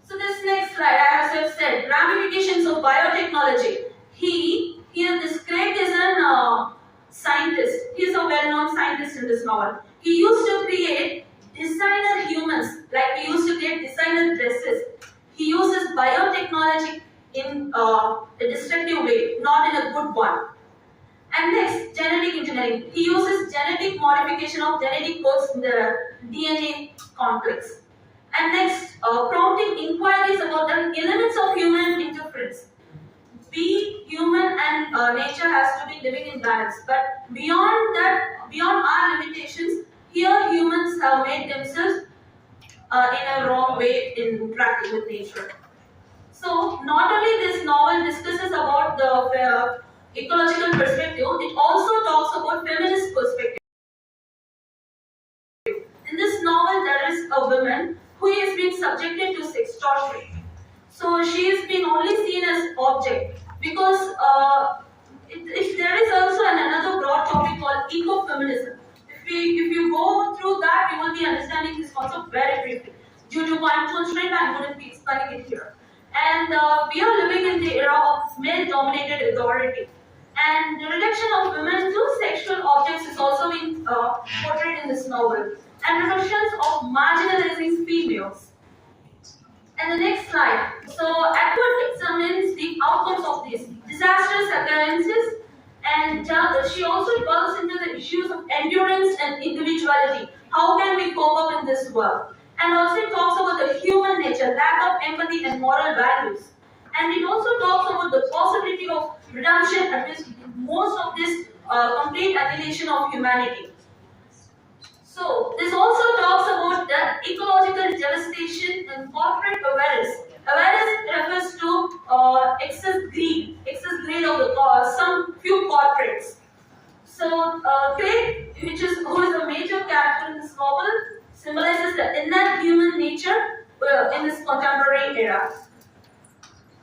So this next slide, I have said, ramifications of biotechnology. Here this Craig is a scientist. He is a well-known scientist in this novel. He used to create designer humans, like he used to create designer dresses. He uses biotechnology in a destructive way, not in a good one. And next, genetic engineering. He uses genetic modification of genetic codes in the DNA complex. And next, prompting inquiries about the elements of human interference. We, human and nature has to be living in balance. But beyond that, beyond our limitations, here humans have made themselves in a wrong way in interacting with nature. So, not only this novel discusses about the ecological perspective, it also talks about feminist perspective. In this novel, there is a woman who is being subjected to sex torture. So she is being only seen as object because there is also another broad topic called ecofeminism. If you go through that, you will be understanding this concept very briefly. Due to time constraint, I wouldn't be explaining it here. And we are living in the era of male-dominated authority. And the reduction of women to sexual objects is also being portrayed in this novel. And reflections of marginalizing females. And the next slide. So, Atwood examines the outcomes of these disastrous occurrences, and she also delves into the issues of endurance and individuality. how can we cope up in this world. And also it talks about the human nature, lack of empathy and moral values. And it also talks about the possibility of redemption amidst most of this complete annihilation of humanity. So, this also talks about the ecological devastation and corporate awareness. Awareness refers to excess greed of the some few corporates. So, Craig, who is a major character in this novel, symbolizes the inner human nature in this contemporary era.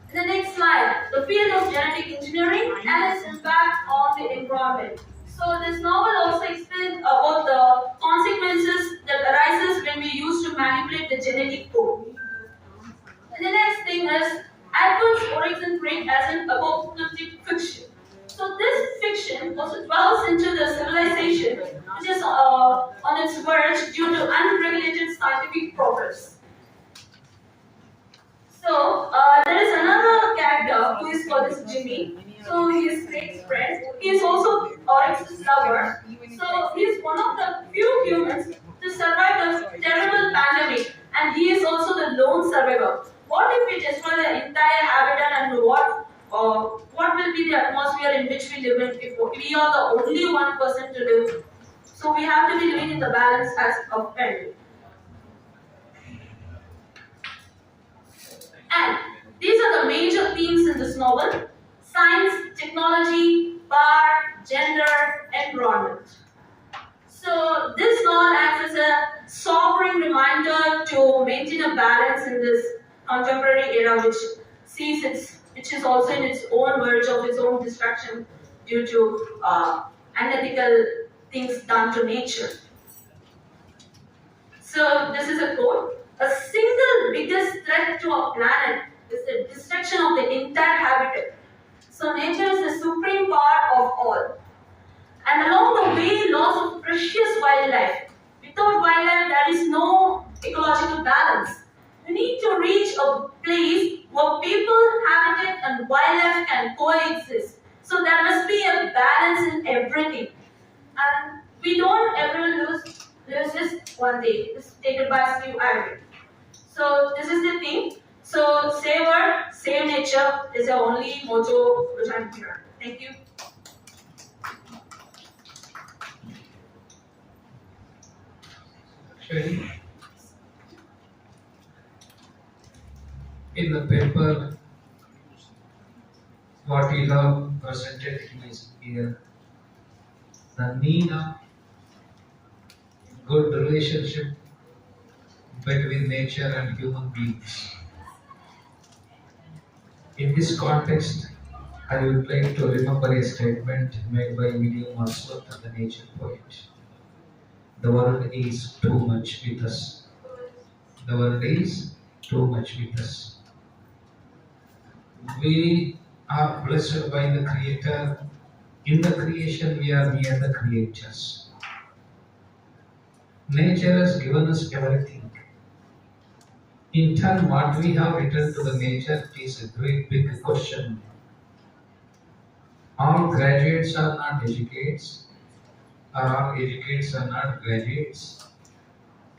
In the next slide, the field of genetic engineering and its impact on the environment. So this novel also explains about the consequences that arises when we use to manipulate the genetic code. And the next thing is Adam's origin rate as an apocalyptic fiction. So this fiction also dwells into the civilization which is on its verge due to unregulated scientific progress. So there is another character who is called as Jimmy. So he is Craig's friend. He is also Oryx's lover. So he is one of the few humans to survive the terrible pandemic, and he is also the lone survivor. What if we destroy the entire habitat, and what will be the atmosphere in which we live in if we are the only one person to live? So we have to be living in the balance as of family. And these are the major themes in this novel: science, technology, power, gender, environment. So this novel acts as a sobering reminder to maintain a balance in this contemporary era, which is also in its own verge of its own destruction due to unethical things done to nature. So this is a quote. A single biggest threat to our planet is the destruction of the entire habitat. So nature is the supreme power of all. And along the way, loss of precious wildlife. Without wildlife, there is no ecological balance. We need to reach a place where people, habitat, and wildlife can coexist. So there must be a balance in everything. And we don't ever lose this one day. This is stated by Steve Irwin. So this is the thing. So save Earth, save nature is the only motto which I'm here. Thank you. Actually, in the paper, what we have presented is here the need of good relationship between nature and human beings. In this context, I would like to remember a statement made by William Wordsworth, the nature poet. The world is too much with us. The world is too much with us. We are blessed by the Creator. In the creation, we are near the creatures. Nature has given us everything. In turn, what we have returned to the nature is a great big question. All graduates are not educates, or all educates are not graduates.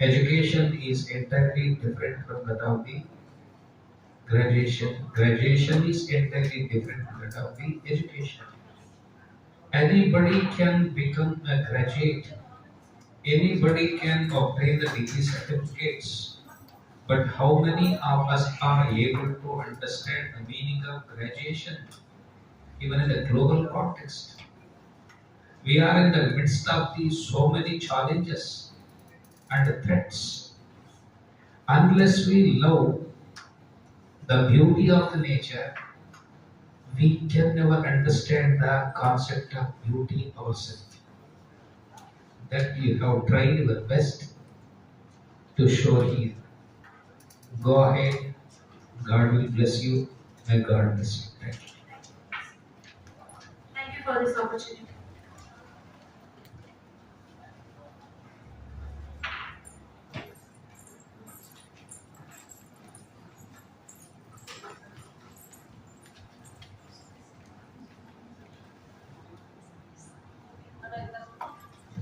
Education is entirely different from that of the graduation. Graduation is entirely different from that of the education. Anybody can become a graduate. Anybody can obtain the degree certificates. But how many of us are able to understand the meaning of graduation, even in a global context? We are in the midst of these so many challenges and threats. Unless we love the beauty of the nature, we can never understand the concept of beauty ourselves. That you have tried your best to show here. Go ahead. God will bless you. May God bless you. Thank you. Thank you for this opportunity.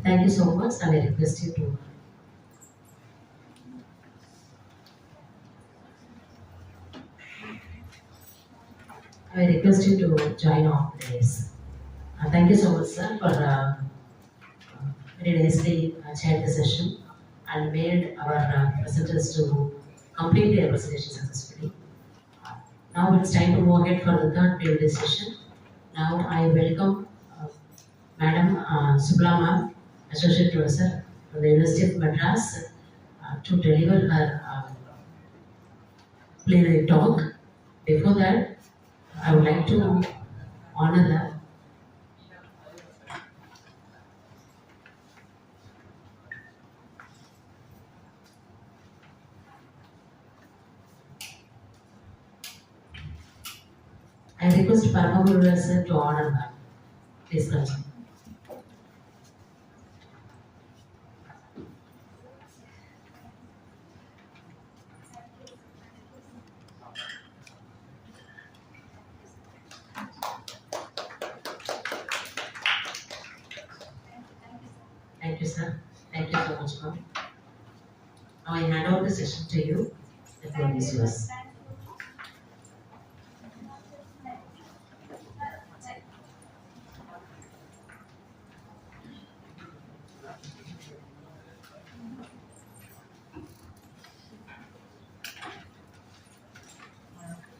Thank you so much, and I request you to I request you to join off the days. Thank you so much, sir, for very nicely chaired the session and made our presenters to complete their presentation successfully. Now it's time to move ahead for the third period session. Now I welcome Madam Subla Ma'am, Associate Professor from the University of Madras, to deliver her plenary talk. Before that, I would like to honor the I request Paramaguru sir to honor her. Please continue. Thank you, sir. Thank you so much, ma'am. Now I hand over the session to you. The floor is yours.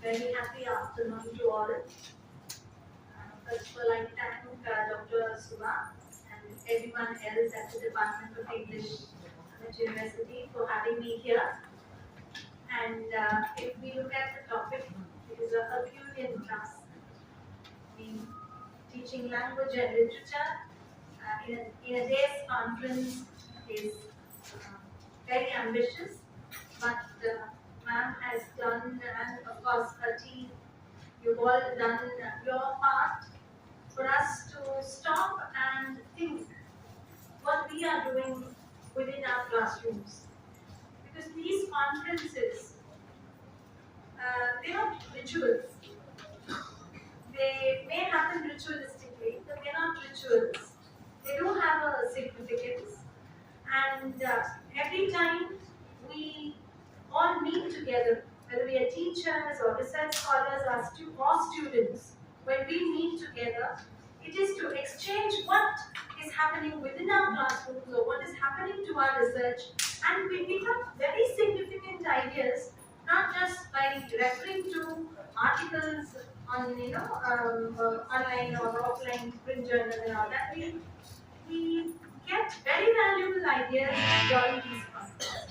Very happy afternoon to all. First of all, I thank Dr. Suma and everyone else at the Department of English at University for having me here. And if we look at the topic, it is a Herculean class. I mean, teaching language and literature in a day's conference is very ambitious, but ma'am has done, and of course her team, you've all done your part for us to stop and think what we are doing within our classrooms. Because these conferences, they're not rituals. They may happen ritualistically, but they're not rituals. They do have a significance. And every time we all meet together, whether we are teachers or research scholars or students, when we meet together, it is to exchange what is happening within our classrooms or what is happening to our research, and we pick up very significant ideas, not just by referring to articles on online or offline print journals and all that. We get very valuable ideas during these conferences.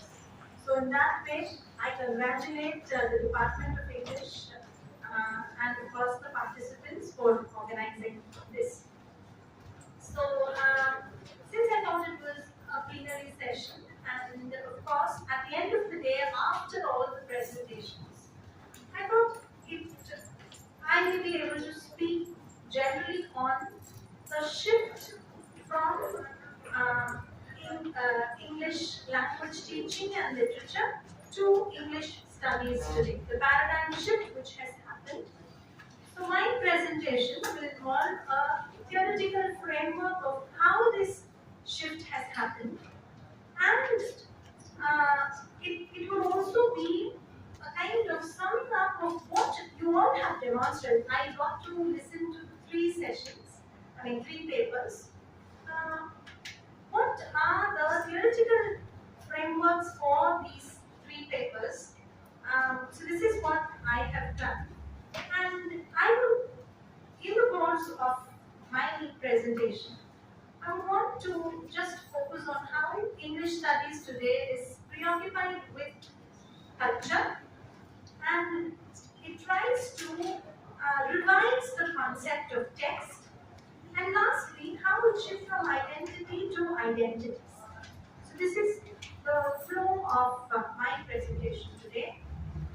So in that way, I congratulate the Department of English and of course the participants for organizing this. So since I thought it was a plenary session, and of course at the end of the day, after all the presentations, I thought I will be able to speak generally on the shift from English language teaching and literature to English studies today, the paradigm shift which has happened. So my presentation will involve a theoretical framework of how this shift has happened, and it will also be a kind of summing up of what you all have demonstrated. I got to listen to 3 sessions, three papers. What are the theoretical frameworks for these 3 papers? So this is what I have done, and I will, in the course of my presentation, I want to just focus on how English studies today is preoccupied with culture, and it tries to revise the concept of text, and lastly, how it shifts from identity to identities. So this is the flow of my presentation today.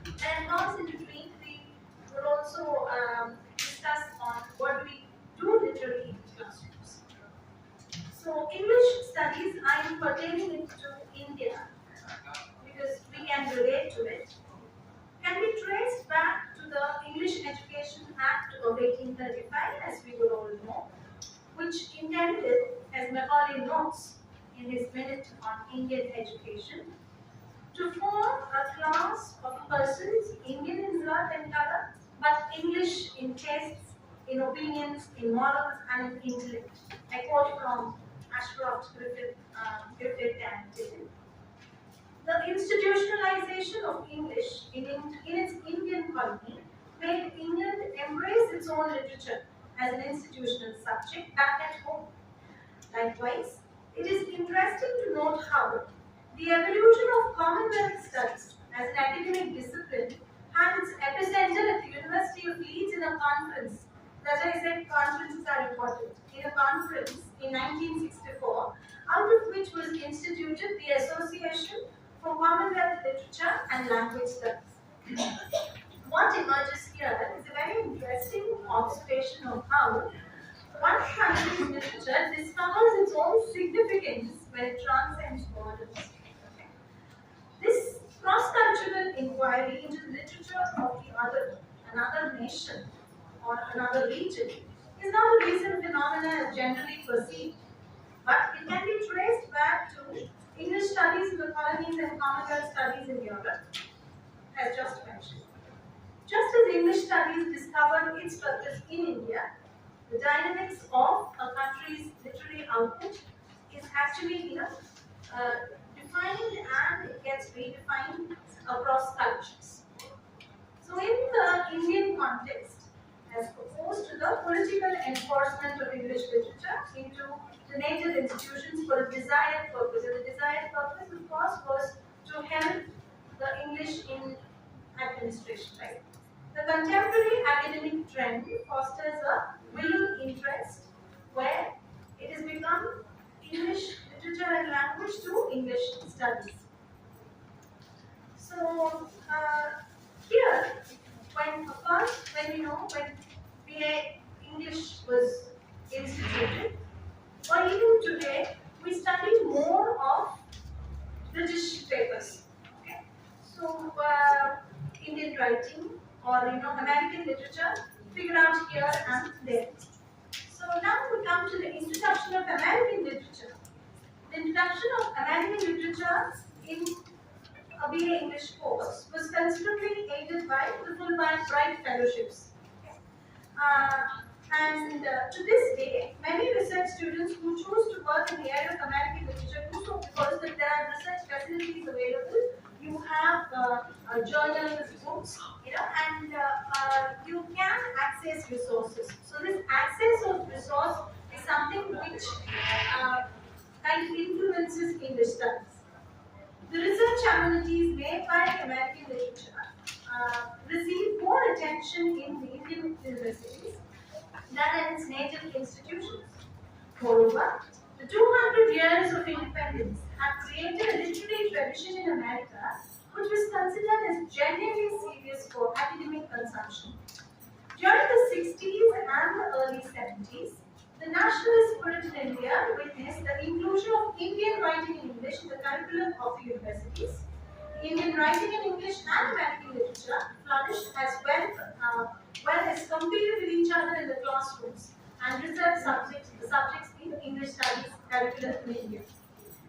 And of course, in between, we will also discuss on what we do literally in classrooms. So English studies, I am pertaining it to India because we can relate to it, can be traced back to the English Education Act of 1835, as we would all know, which intended, as Macaulay notes in his minute on Indian education, to form a class of persons, Indian in blood and color, but English in tastes, in opinions, in morals, and in intellect. I quote from Ashcroft, Griffith and Tiffin. The institutionalization of English in its Indian colony made England embrace its own literature as an institutional subject back at home. Likewise, it is interesting to note how the evolution of Commonwealth studies as an academic discipline had its epicenter at the University of Leeds in a conference. As I said, conferences are important. In a conference in 1964, out of which was instituted the Association for Commonwealth Literature and Language Studies. What emerges here is a very interesting observation of how one country's literature discovers its own significance when it transcends borders. This cross-cultural inquiry into the literature of the other, another nation or another region, is not a recent phenomenon as generally perceived, but it can be traced back to English studies in the colonies and Commonwealth studies in Europe, as just mentioned. Just as English studies discovered its purpose in India, the dynamics of a country's literary output is actually, defined and it gets redefined across cultures. So, in the Indian context, as opposed to the political enforcement of English literature into the native institutions for a desired purpose, and the desired purpose, of course, was to help the English in administration, right? The contemporary academic trend fosters a willing interest where it has become English literature and language to English studies. So here, when when BA English was instituted, or even today, we study more of British papers. Okay? So Indian writing or American literature figure out here and there. So now we come to the introduction of American literature. The introduction of American literature in a BA English course was considerably aided by the Fulbright Fellowships. To this day, many research students who choose to work in the area of American literature do so because that there are research facilities available. You have journals, books, and you can access resources. So this access of resource is something which kind of influences English studies. The research amenities made by American literature receive more attention in the Indian universities than in its native institutions. Moreover, the 200 years of independence have created a literary tradition in America which was considered as genuinely serious for academic consumption. During the 60s and the early 70s, the nationalist spirit in India witnessed the inclusion of Indian writing in English in the curriculum of the universities. Indian writing in English and American literature flourished as well as competed with each other in the classrooms and research subjects in English studies curriculum in India.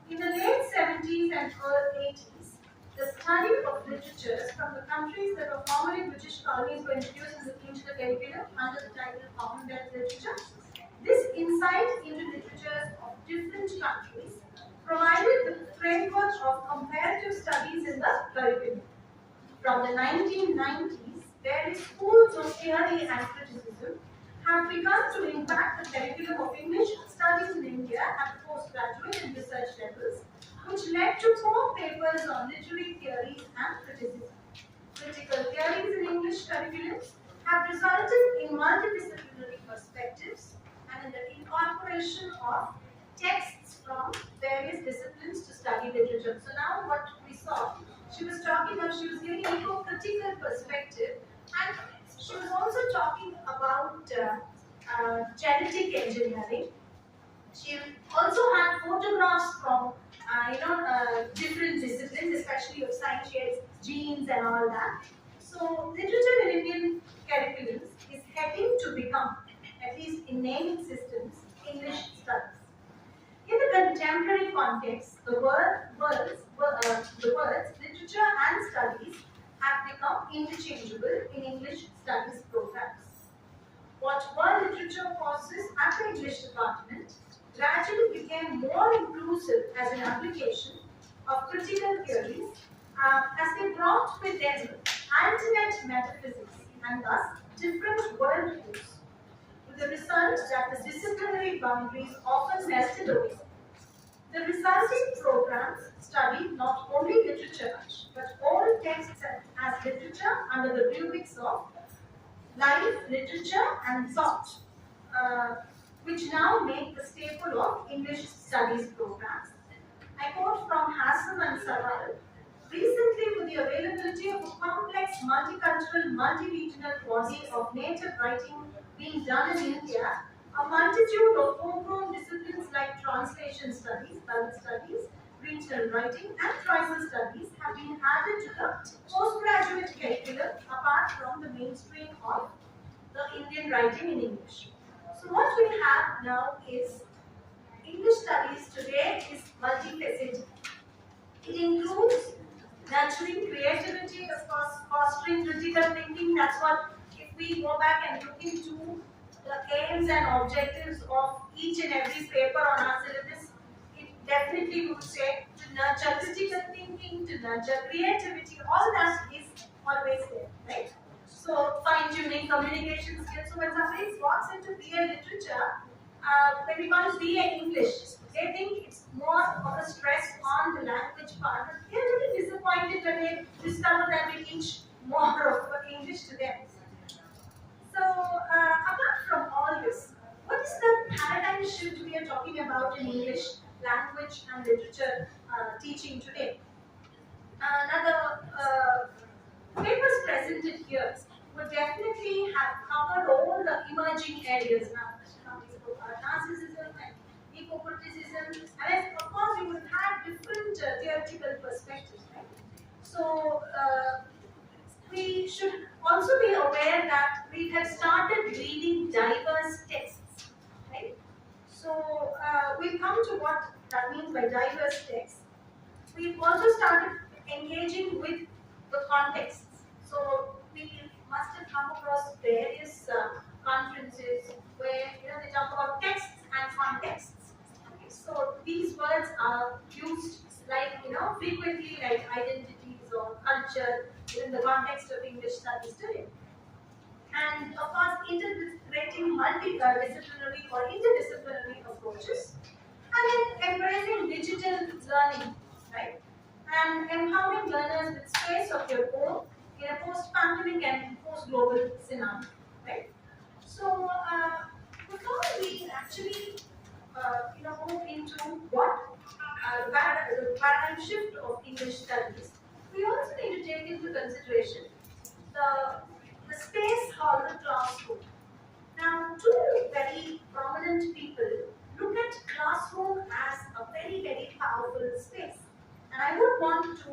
In the late 70s and early 80s, the study of literatures from the countries that were formerly British colonies were introduced into the curriculum under the title Commonwealth Literature. This insight into literatures of different countries provided the framework of comparative studies in the curriculum. From the 1990s, various schools of theory and criticism have begun to impact the curriculum of English studies in India at postgraduate and research levels, which led to core papers on literary theories and criticism. Critical theories in English curriculums have resulted in multidisciplinary perspectives and in the incorporation of texts from various disciplines to study literature. So now what we saw, she was giving eco-critical perspective, and she was also talking about genetic engineering. She also had photographs from different disciplines, especially of science, she has genes and all that. So literature in Indian curriculums is heading to become, at least in naming systems, English studies. In the contemporary context, the words literature and studies have become interchangeable in English studies programs. What world literature courses at the English department gradually became more inclusive as an application of critical theories as they brought with them alternate metaphysics and thus different worldviews, with the result that the disciplinary boundaries often melted away. The resulting programs study not only literature but all texts as literature under the rubrics of life, literature, and thought, uh, which now make the staple of English studies programs. I quote from Hassan and Saval. Recently, with the availability of a complex, multicultural, multi-regional body of native writing being done in India, a multitude of homegrown disciplines like translation studies, Dalit studies, regional writing, and tribal studies have been added to the postgraduate curriculum apart from the mainstream of the Indian writing in English. So what we have now is English studies today is multifaceted. It includes nurturing creativity, of course, fostering critical thinking. That's what, if we go back and look into the aims and objectives of each and every paper on our syllabus, it definitely would say to nurture critical thinking, to nurture creativity, all that is always there, right? So fine-tuning communication skills. So when somebody walks into BA literature, when we come to BA English, they think it's more of a stress on the language part. But they're really disappointed when they discover that we teach more of English to them. So apart from all this, what is the paradigm shift we are talking about in English language and literature teaching today? Another papers presented here would definitely have covered all the emerging areas now. We spoke about narcissism and eco-criticism, and of course we would have different theoretical perspectives, right? So we should also be aware that we have started reading diverse texts, right? So we'll come to what that means by diverse texts. We've also started engaging with the contexts. So we must have come across various conferences where they talk about texts and contexts. Okay, so these words are used like frequently, like identities or culture in the context of English studies today. And of course, integrating multidisciplinary or interdisciplinary approaches, and then embracing digital learning, right? And empowering learners with space of their own in a post-pandemic and post-global scenario, right? So before we actually move into what the paradigm shift of English studies, we also need to take into consideration the space called the classroom. Now, two very prominent people look at classroom as a very, very powerful space. And I would want to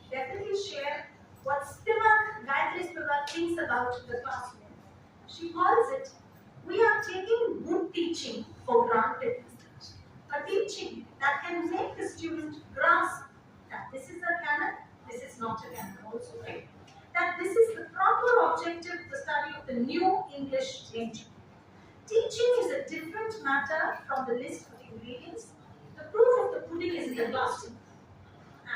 definitely share what Gayatri Spivak thinks about the classroom. She calls it, we are taking good teaching for granted. A teaching that can make the student grasp that this is a canon, this is not a canon also, right? That this is the proper objective, the study of the new English language. Teaching is a different matter from the list of ingredients. The proof of the pudding is in the classroom.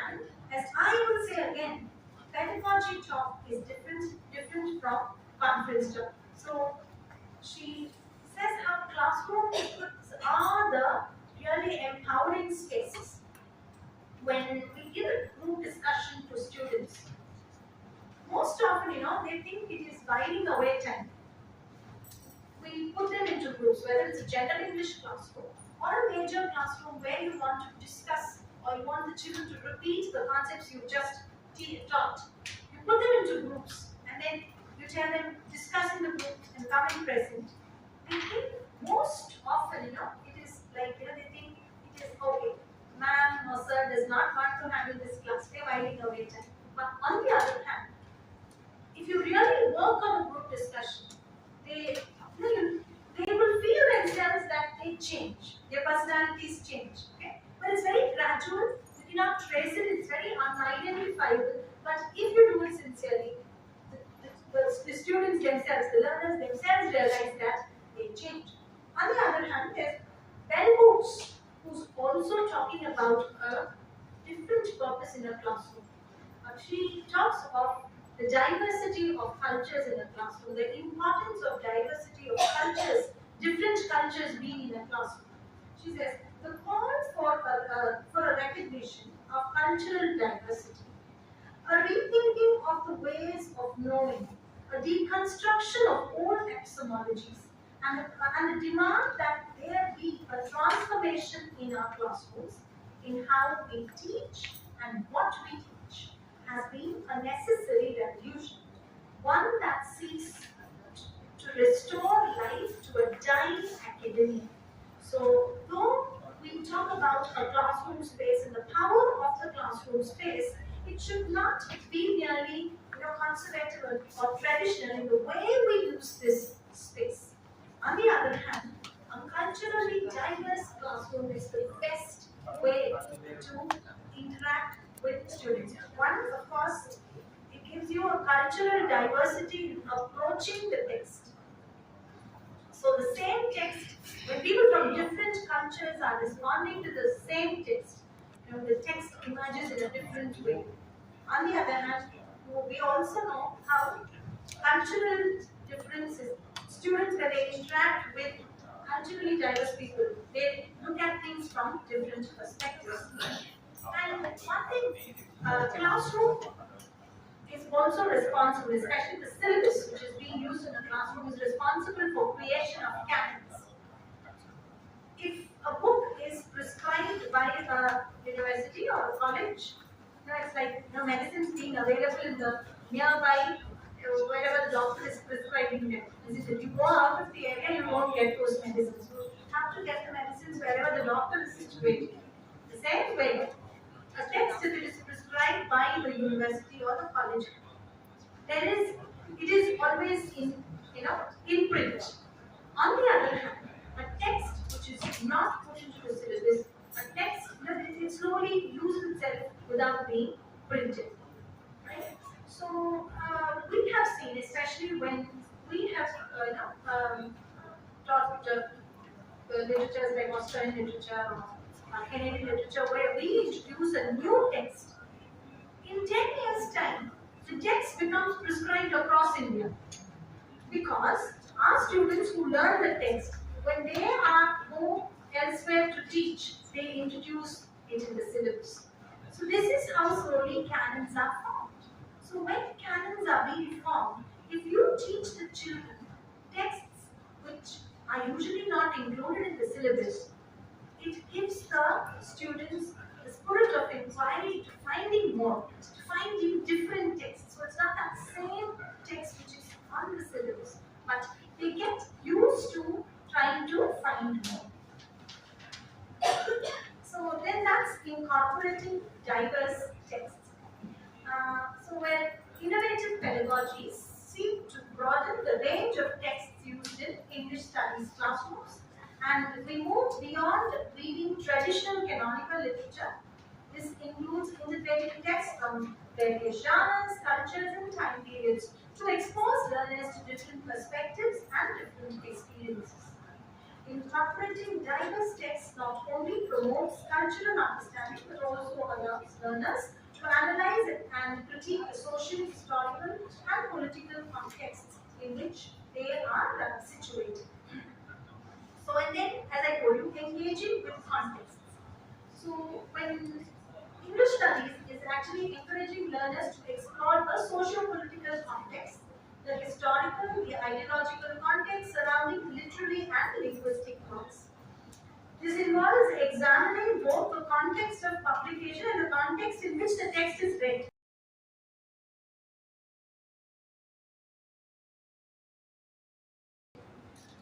And as I will say again, pedagogy talk is different from conference talk. So she says how classrooms are the really empowering spaces. When we give a group discussion to students, most often, they think it is whiling away time. We put them into groups, whether it's a general English classroom or a major classroom where you want to discuss or you want the children to repeat the concepts you just taught. You put them into groups and then you tell them discuss in the group and come and present. They think most often, it is like, they think it is okay. Ma'am or sir does not want to handle this class, they're whiling away time. But on the other hand, if you really work on a group discussion, they will feel themselves that they change, their personalities change. Okay? But it's very gradual, you cannot trace it, it's very unidentifiable. But if you do it sincerely, the students themselves, the learners themselves realize that they change. On the other hand, there's Bell Hooks, who's also talking about a different purpose in a classroom. She talks of the diversity of cultures in a classroom, the importance of diversity of cultures, different cultures being in a classroom. She says the call for a recognition of cultural diversity, a rethinking of the ways of knowing, a deconstruction of old epistemologies, and the demand that there be a transformation in our classrooms in how we teach and what we teach has been a necessary revolution, one that seeks to restore life to a dying academia. So, though we talk about a classroom space and the power of the classroom space, it should not be merely conservative or traditional in the way we use this space. On the other hand, a culturally diverse classroom is the best way to interact with students. One, of course, it gives you a cultural diversity in approaching the text. So the same text, when people from different cultures are responding to the same text, the text emerges in a different way. On the other hand, we also know how cultural differences, students when they interact with culturally diverse people, they look at things from different perspectives. And one thing, classroom is also responsible, especially the syllabus which is being used in the classroom is responsible for creation of canons. If a book is prescribed by a university or a college, it's like medicines being available in the nearby, wherever the doctor is prescribing them. If you go out of the area, you won't get those medicines. You have to get the medicines wherever the doctor is situated. The same way, a text, if it is prescribed by the university or the college, it is always in print. On the other hand, a text which is not put into the syllabus, a text that it slowly loses itself without being printed. Right? So we have seen, especially when we have taught literatures like Australian literature or Canadian literature, where we introduce a new text. In 10 years' time, the text becomes prescribed across India because our students who learn the text, when they are go elsewhere to teach, they introduce it in the syllabus. So this is how slowly canons are formed. So when canons are being formed, if you teach the children texts which are usually not included in the syllabus, it gives the students the spirit of inquiry to finding more, to finding different texts. So it's not that same text which is on the syllabus, but they get used to trying to find more. So then that's incorporating diverse texts. So where innovative pedagogies seek to broaden the range of texts used in English studies classrooms, and we move beyond reading traditional canonical literature. This includes integrating texts from various genres, cultures, and time periods to expose learners to different perspectives and different experiences. Incorporating diverse texts not only promotes cultural understanding but also allows learners to analyze and critique the social, historical, and political contexts in which they are situated. So, and then, as I told you, engaging with contexts. So, when English studies is actually encouraging learners to explore the socio-political context, the historical, the ideological context surrounding literary and linguistic thoughts. This involves examining both the context of publication and the context in which the text is read.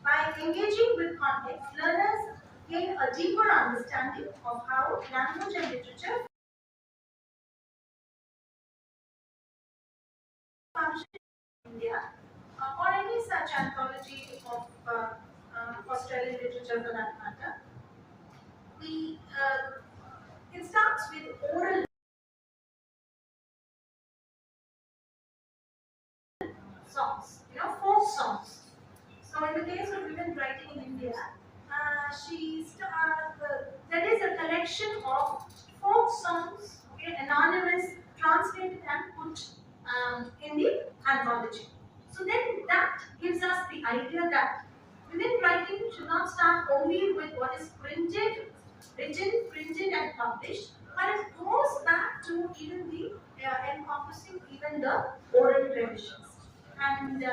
By engaging with context, learners gain a deeper understanding of how language and literature function in India, or any such anthology of Australian literature for that matter. It starts with oral songs. folk songs, okay, anonymous, translated and put in the anthology. So then that gives us the idea that women writing should not start only with what is printed, written, printed and published, but it goes back to even the encompassing even the oral traditions. And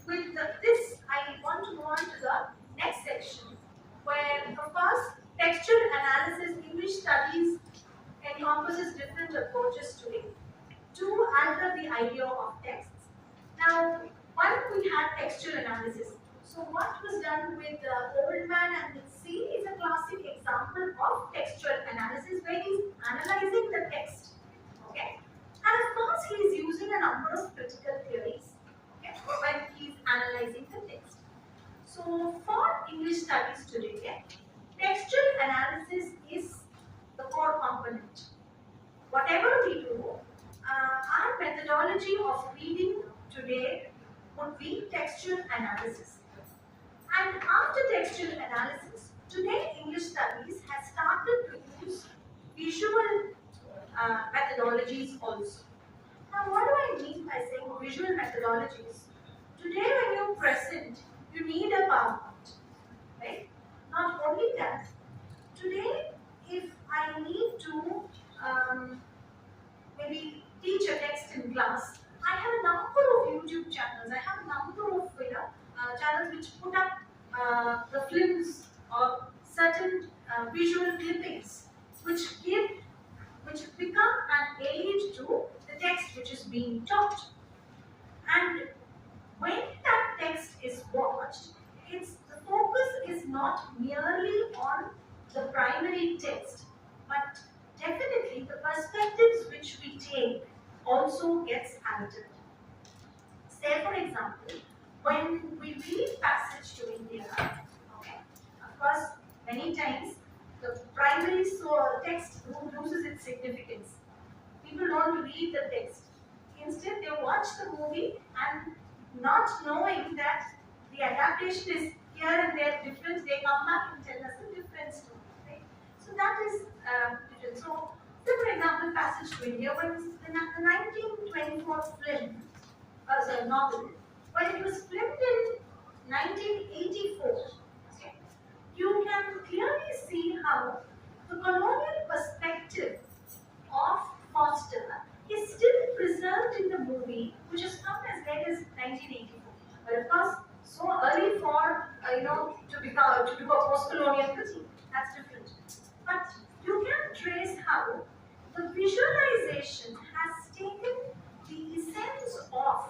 with this, I want to go on to the next section, where, of course, textual analysis, English studies encompasses different approaches to it to alter the idea of texts. Now, one we had textual analysis. So, what was done with Old Man and the Sea is a classic example of textual analysis, where he's analyzing the text. Okay, and of course, he is using a number of critical theories, okay, when he's analyzing the text. So, for English studies today, textual analysis is the core component. Whatever we do, our methodology of reading today would be textual analysis. And after textual analysis, today English studies has started to use visual methodologies also. Now, what do I mean by saying visual methodologies? Today, when you present, you need a PowerPoint, right? Not only that, today, if I need to maybe teach a text in class, I have a number of YouTube channels. I have a number of channels which put up the films or certain visual clippings, which become an aid to the text which is being taught. And when that text is watched, the focus is not merely on the primary text, but definitely the perspectives which we take also gets altered. Say for example, when we read Passage to India, okay, of course many times the primary text loses its significance. People don't read the text. Instead, they watch the movie and not knowing that the adaptation is here and there different, they come back and tell us a different story. Right? So that is different. So, for example, Passage to India, when the 1924 film, novel, when it was filmed in 1984, okay, you can clearly see how the colonial perspective of Foster is still preserved in the movie, which has come as late as 1984. But of course, so early for to become post-colonial critique. That's different. But you can trace how the visualization has taken the essence of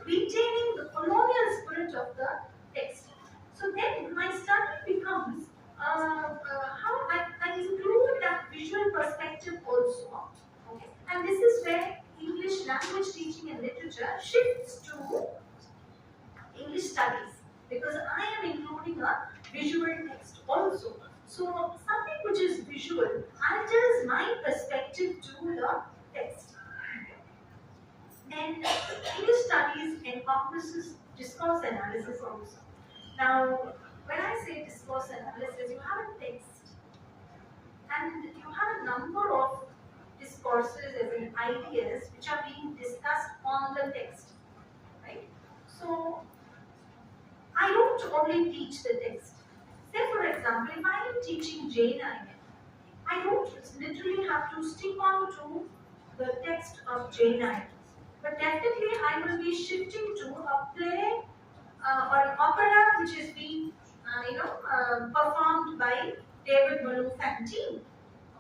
retaining the colonial spirit of the text. So then my study becomes how I include that visual perspective also. Okay. And this is where English language teaching and literature shifts to English studies, because I am including a visual text also. So something which is visual alters my perspective to the text. Then English studies encompasses discourse analysis also. Now, when I say discourse analysis, you have a text and you have a number of discourses as in ideas which are being discussed on the text, right? So, I don't only teach the text. Say for example, if I am teaching Jane Eyre, I don't literally have to stick on to the text of Jane Eyre. But definitely I will be shifting to a play or an opera which is being performed by David Malouf and team.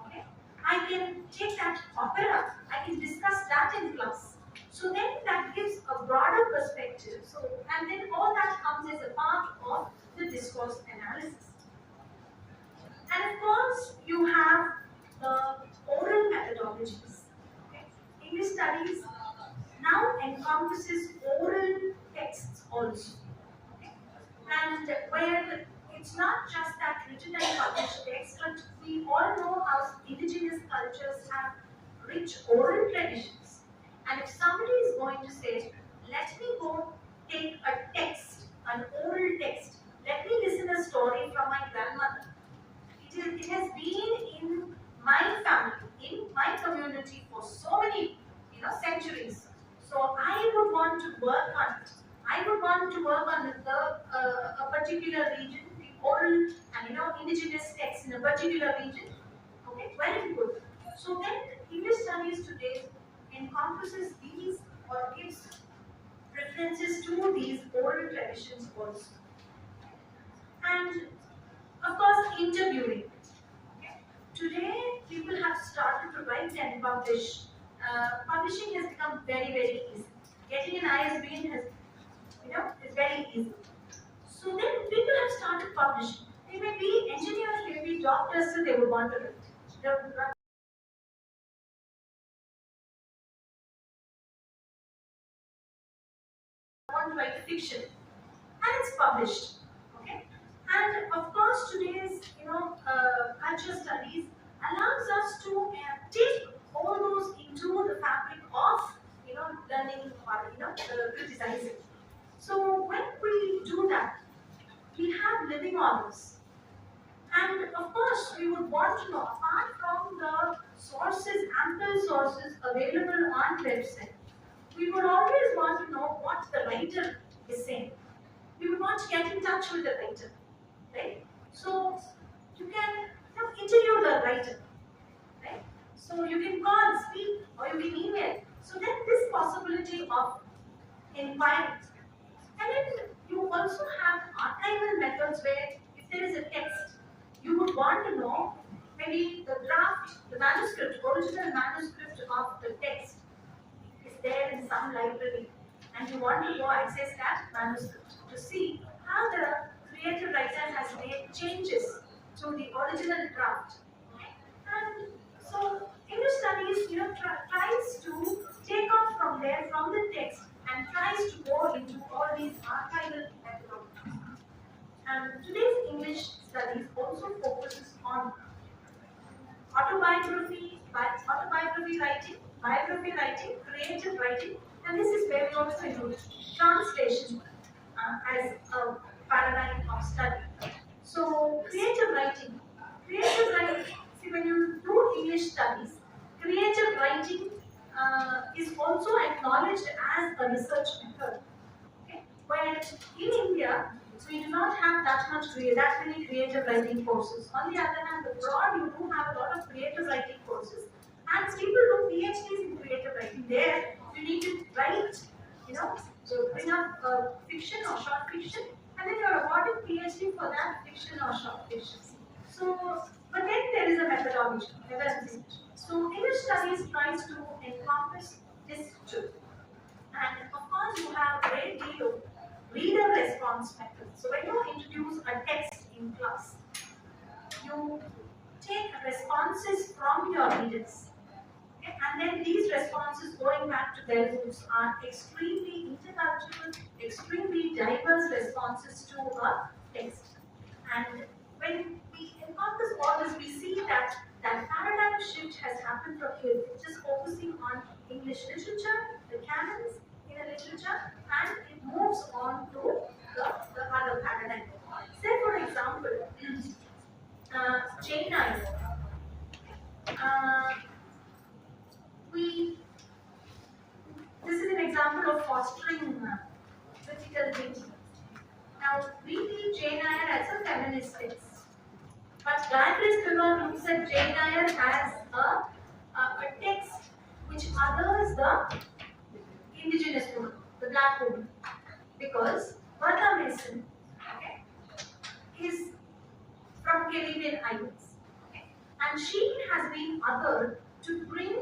Okay? I can take that opera, I can discuss that in class. So then that gives a broader perspective. So, and then all that comes as a part of the discourse analysis. And of course, you have the oral methodologies. Okay? English studies now encompasses oral texts also. Okay? And where it's not just that written and published text, but we all know how indigenous cultures have rich oral traditions. And if somebody is going to say, let me go take a text, an oral text, let me listen a story from work on it. I would want to work on a particular region, the oral and indigenous texts in a particular region. Okay, very good. So then English studies today encompasses these or gives references to these oral traditions also. And of course, interviewing. Okay. Today, people have started to write and publish. Publishing has become very, very easy. Getting an ISBN is very easy. So then people have started publishing. They may be engineers, they may be doctors, so they would want to write. They would want to write fiction, and it's published. Okay, and of course today's culture studies allows us to take all those into the fabric of learning or criticizing. So when we do that, we have living authors. And of course, we would want to know, apart from the sources, ample sources available on website, we would always want to know what the writer is saying. We would want to get in touch with the writer, right? So you can interview the writer, right? So you can call, speak, or you can email. So then this possibility of inquiry. And then you also have archival methods where if there is a text, you would want to know maybe the draft, the manuscript, original manuscript of the text is there in some library, and you want to go access that manuscript to see how the creative writer has made changes to the original draft. And so English studies, tries to take off from there, from the text, and tries to go into all these archival methodologies. And today's English studies also focuses on autobiography writing, biography writing, creative writing, and this is where we also use translation as a paradigm of study. So creative writing. See, when you do English studies, creative writing is also acknowledged as a research method. Okay? Where in India, so we do not have that many creative writing courses. On the other hand, abroad you do have a lot of creative writing courses, and people do PhDs in creative writing. There, you need to write, so bring up fiction or short fiction, and then you are awarded PhD for that fiction or short fiction. So, but then there is a methodology. So English studies tries to encompass this too. And of course, you have a great deal of reader response methods. So when you introduce a text in class, you take responses from your readers. Okay? And then these responses, going back to their roots, are extremely intercultural, extremely diverse responses to a text. And when we encompass all this, we see that paradigm shift has happened from here, just focusing on English literature, the canons in a literature, and it moves on to the other paradigm. Say, for example, Jane Eyre. This is an example of fostering critical thinking. Now, we treat Jane Eyre as a feminist text. But Gayatri Spivak looks at Jane Eyre as a text which others the indigenous woman, the black woman. Because Bertha Mason is from Caribbean islands. And she has been othered to bring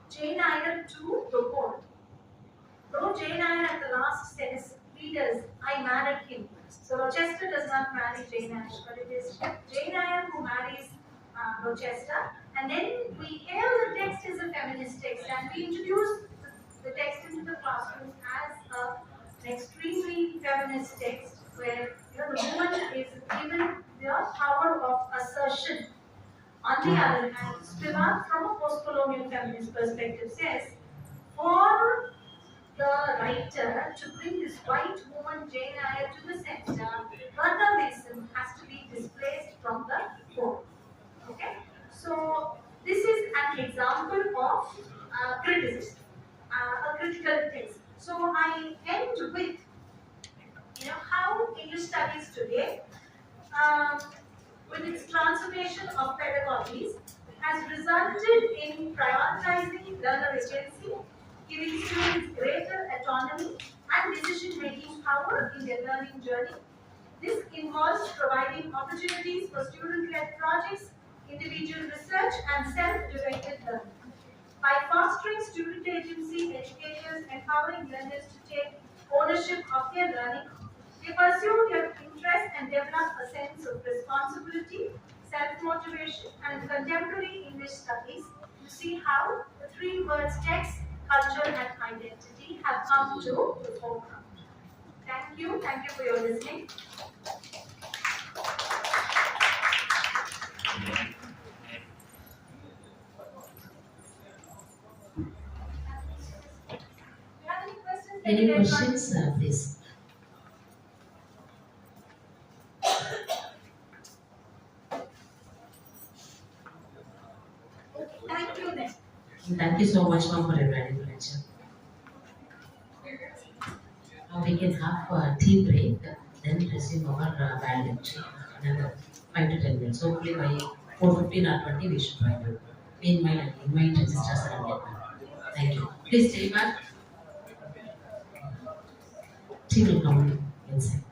Jane Eyre to the fore. Though Jane Eyre at the last says, readers, I married him. So Rochester does not marry Jane Eyre, but it is Jane Eyre who marries Rochester. And then we hail the text as a feminist text, and we introduce the text into the classroom as an extremely feminist text, where the woman is given the power of assertion. On the other hand, Spivak, from a post-colonial feminist perspective, says, for the writer to bring this white woman Jane Eyre to the center, Bertha Mason has to be displaced from the fore. Okay? So this is an example of criticism, a critical text. So I with its transformation of pedagogies, has resulted in prioritizing learner agency, giving students greater autonomy and decision-making power in their learning journey. This involves providing opportunities for student-led projects, individual research, and self-directed learning. By fostering student agency, educators empowering learners to take ownership of their learning, they pursue their interests and develop a sense of responsibility, self-motivation, and contemporary English studies. You see how the three words text, culture, and identity have come to the forefront. Thank you for your listening. Do you have any questions? Any questions, please? Thank you then. Thank you so much, ma'am, for your valuable lecture. Now we can have a tea break, then resume our value lecture. Another 5 to 10 minutes. Hopefully by 4:15 or 20 we should try to. Meanwhile, I invite registers and get back. Thank you. Please stay back. Tea will come inside.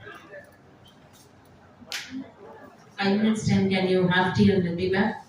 5 minutes time, can you have tea and then be back?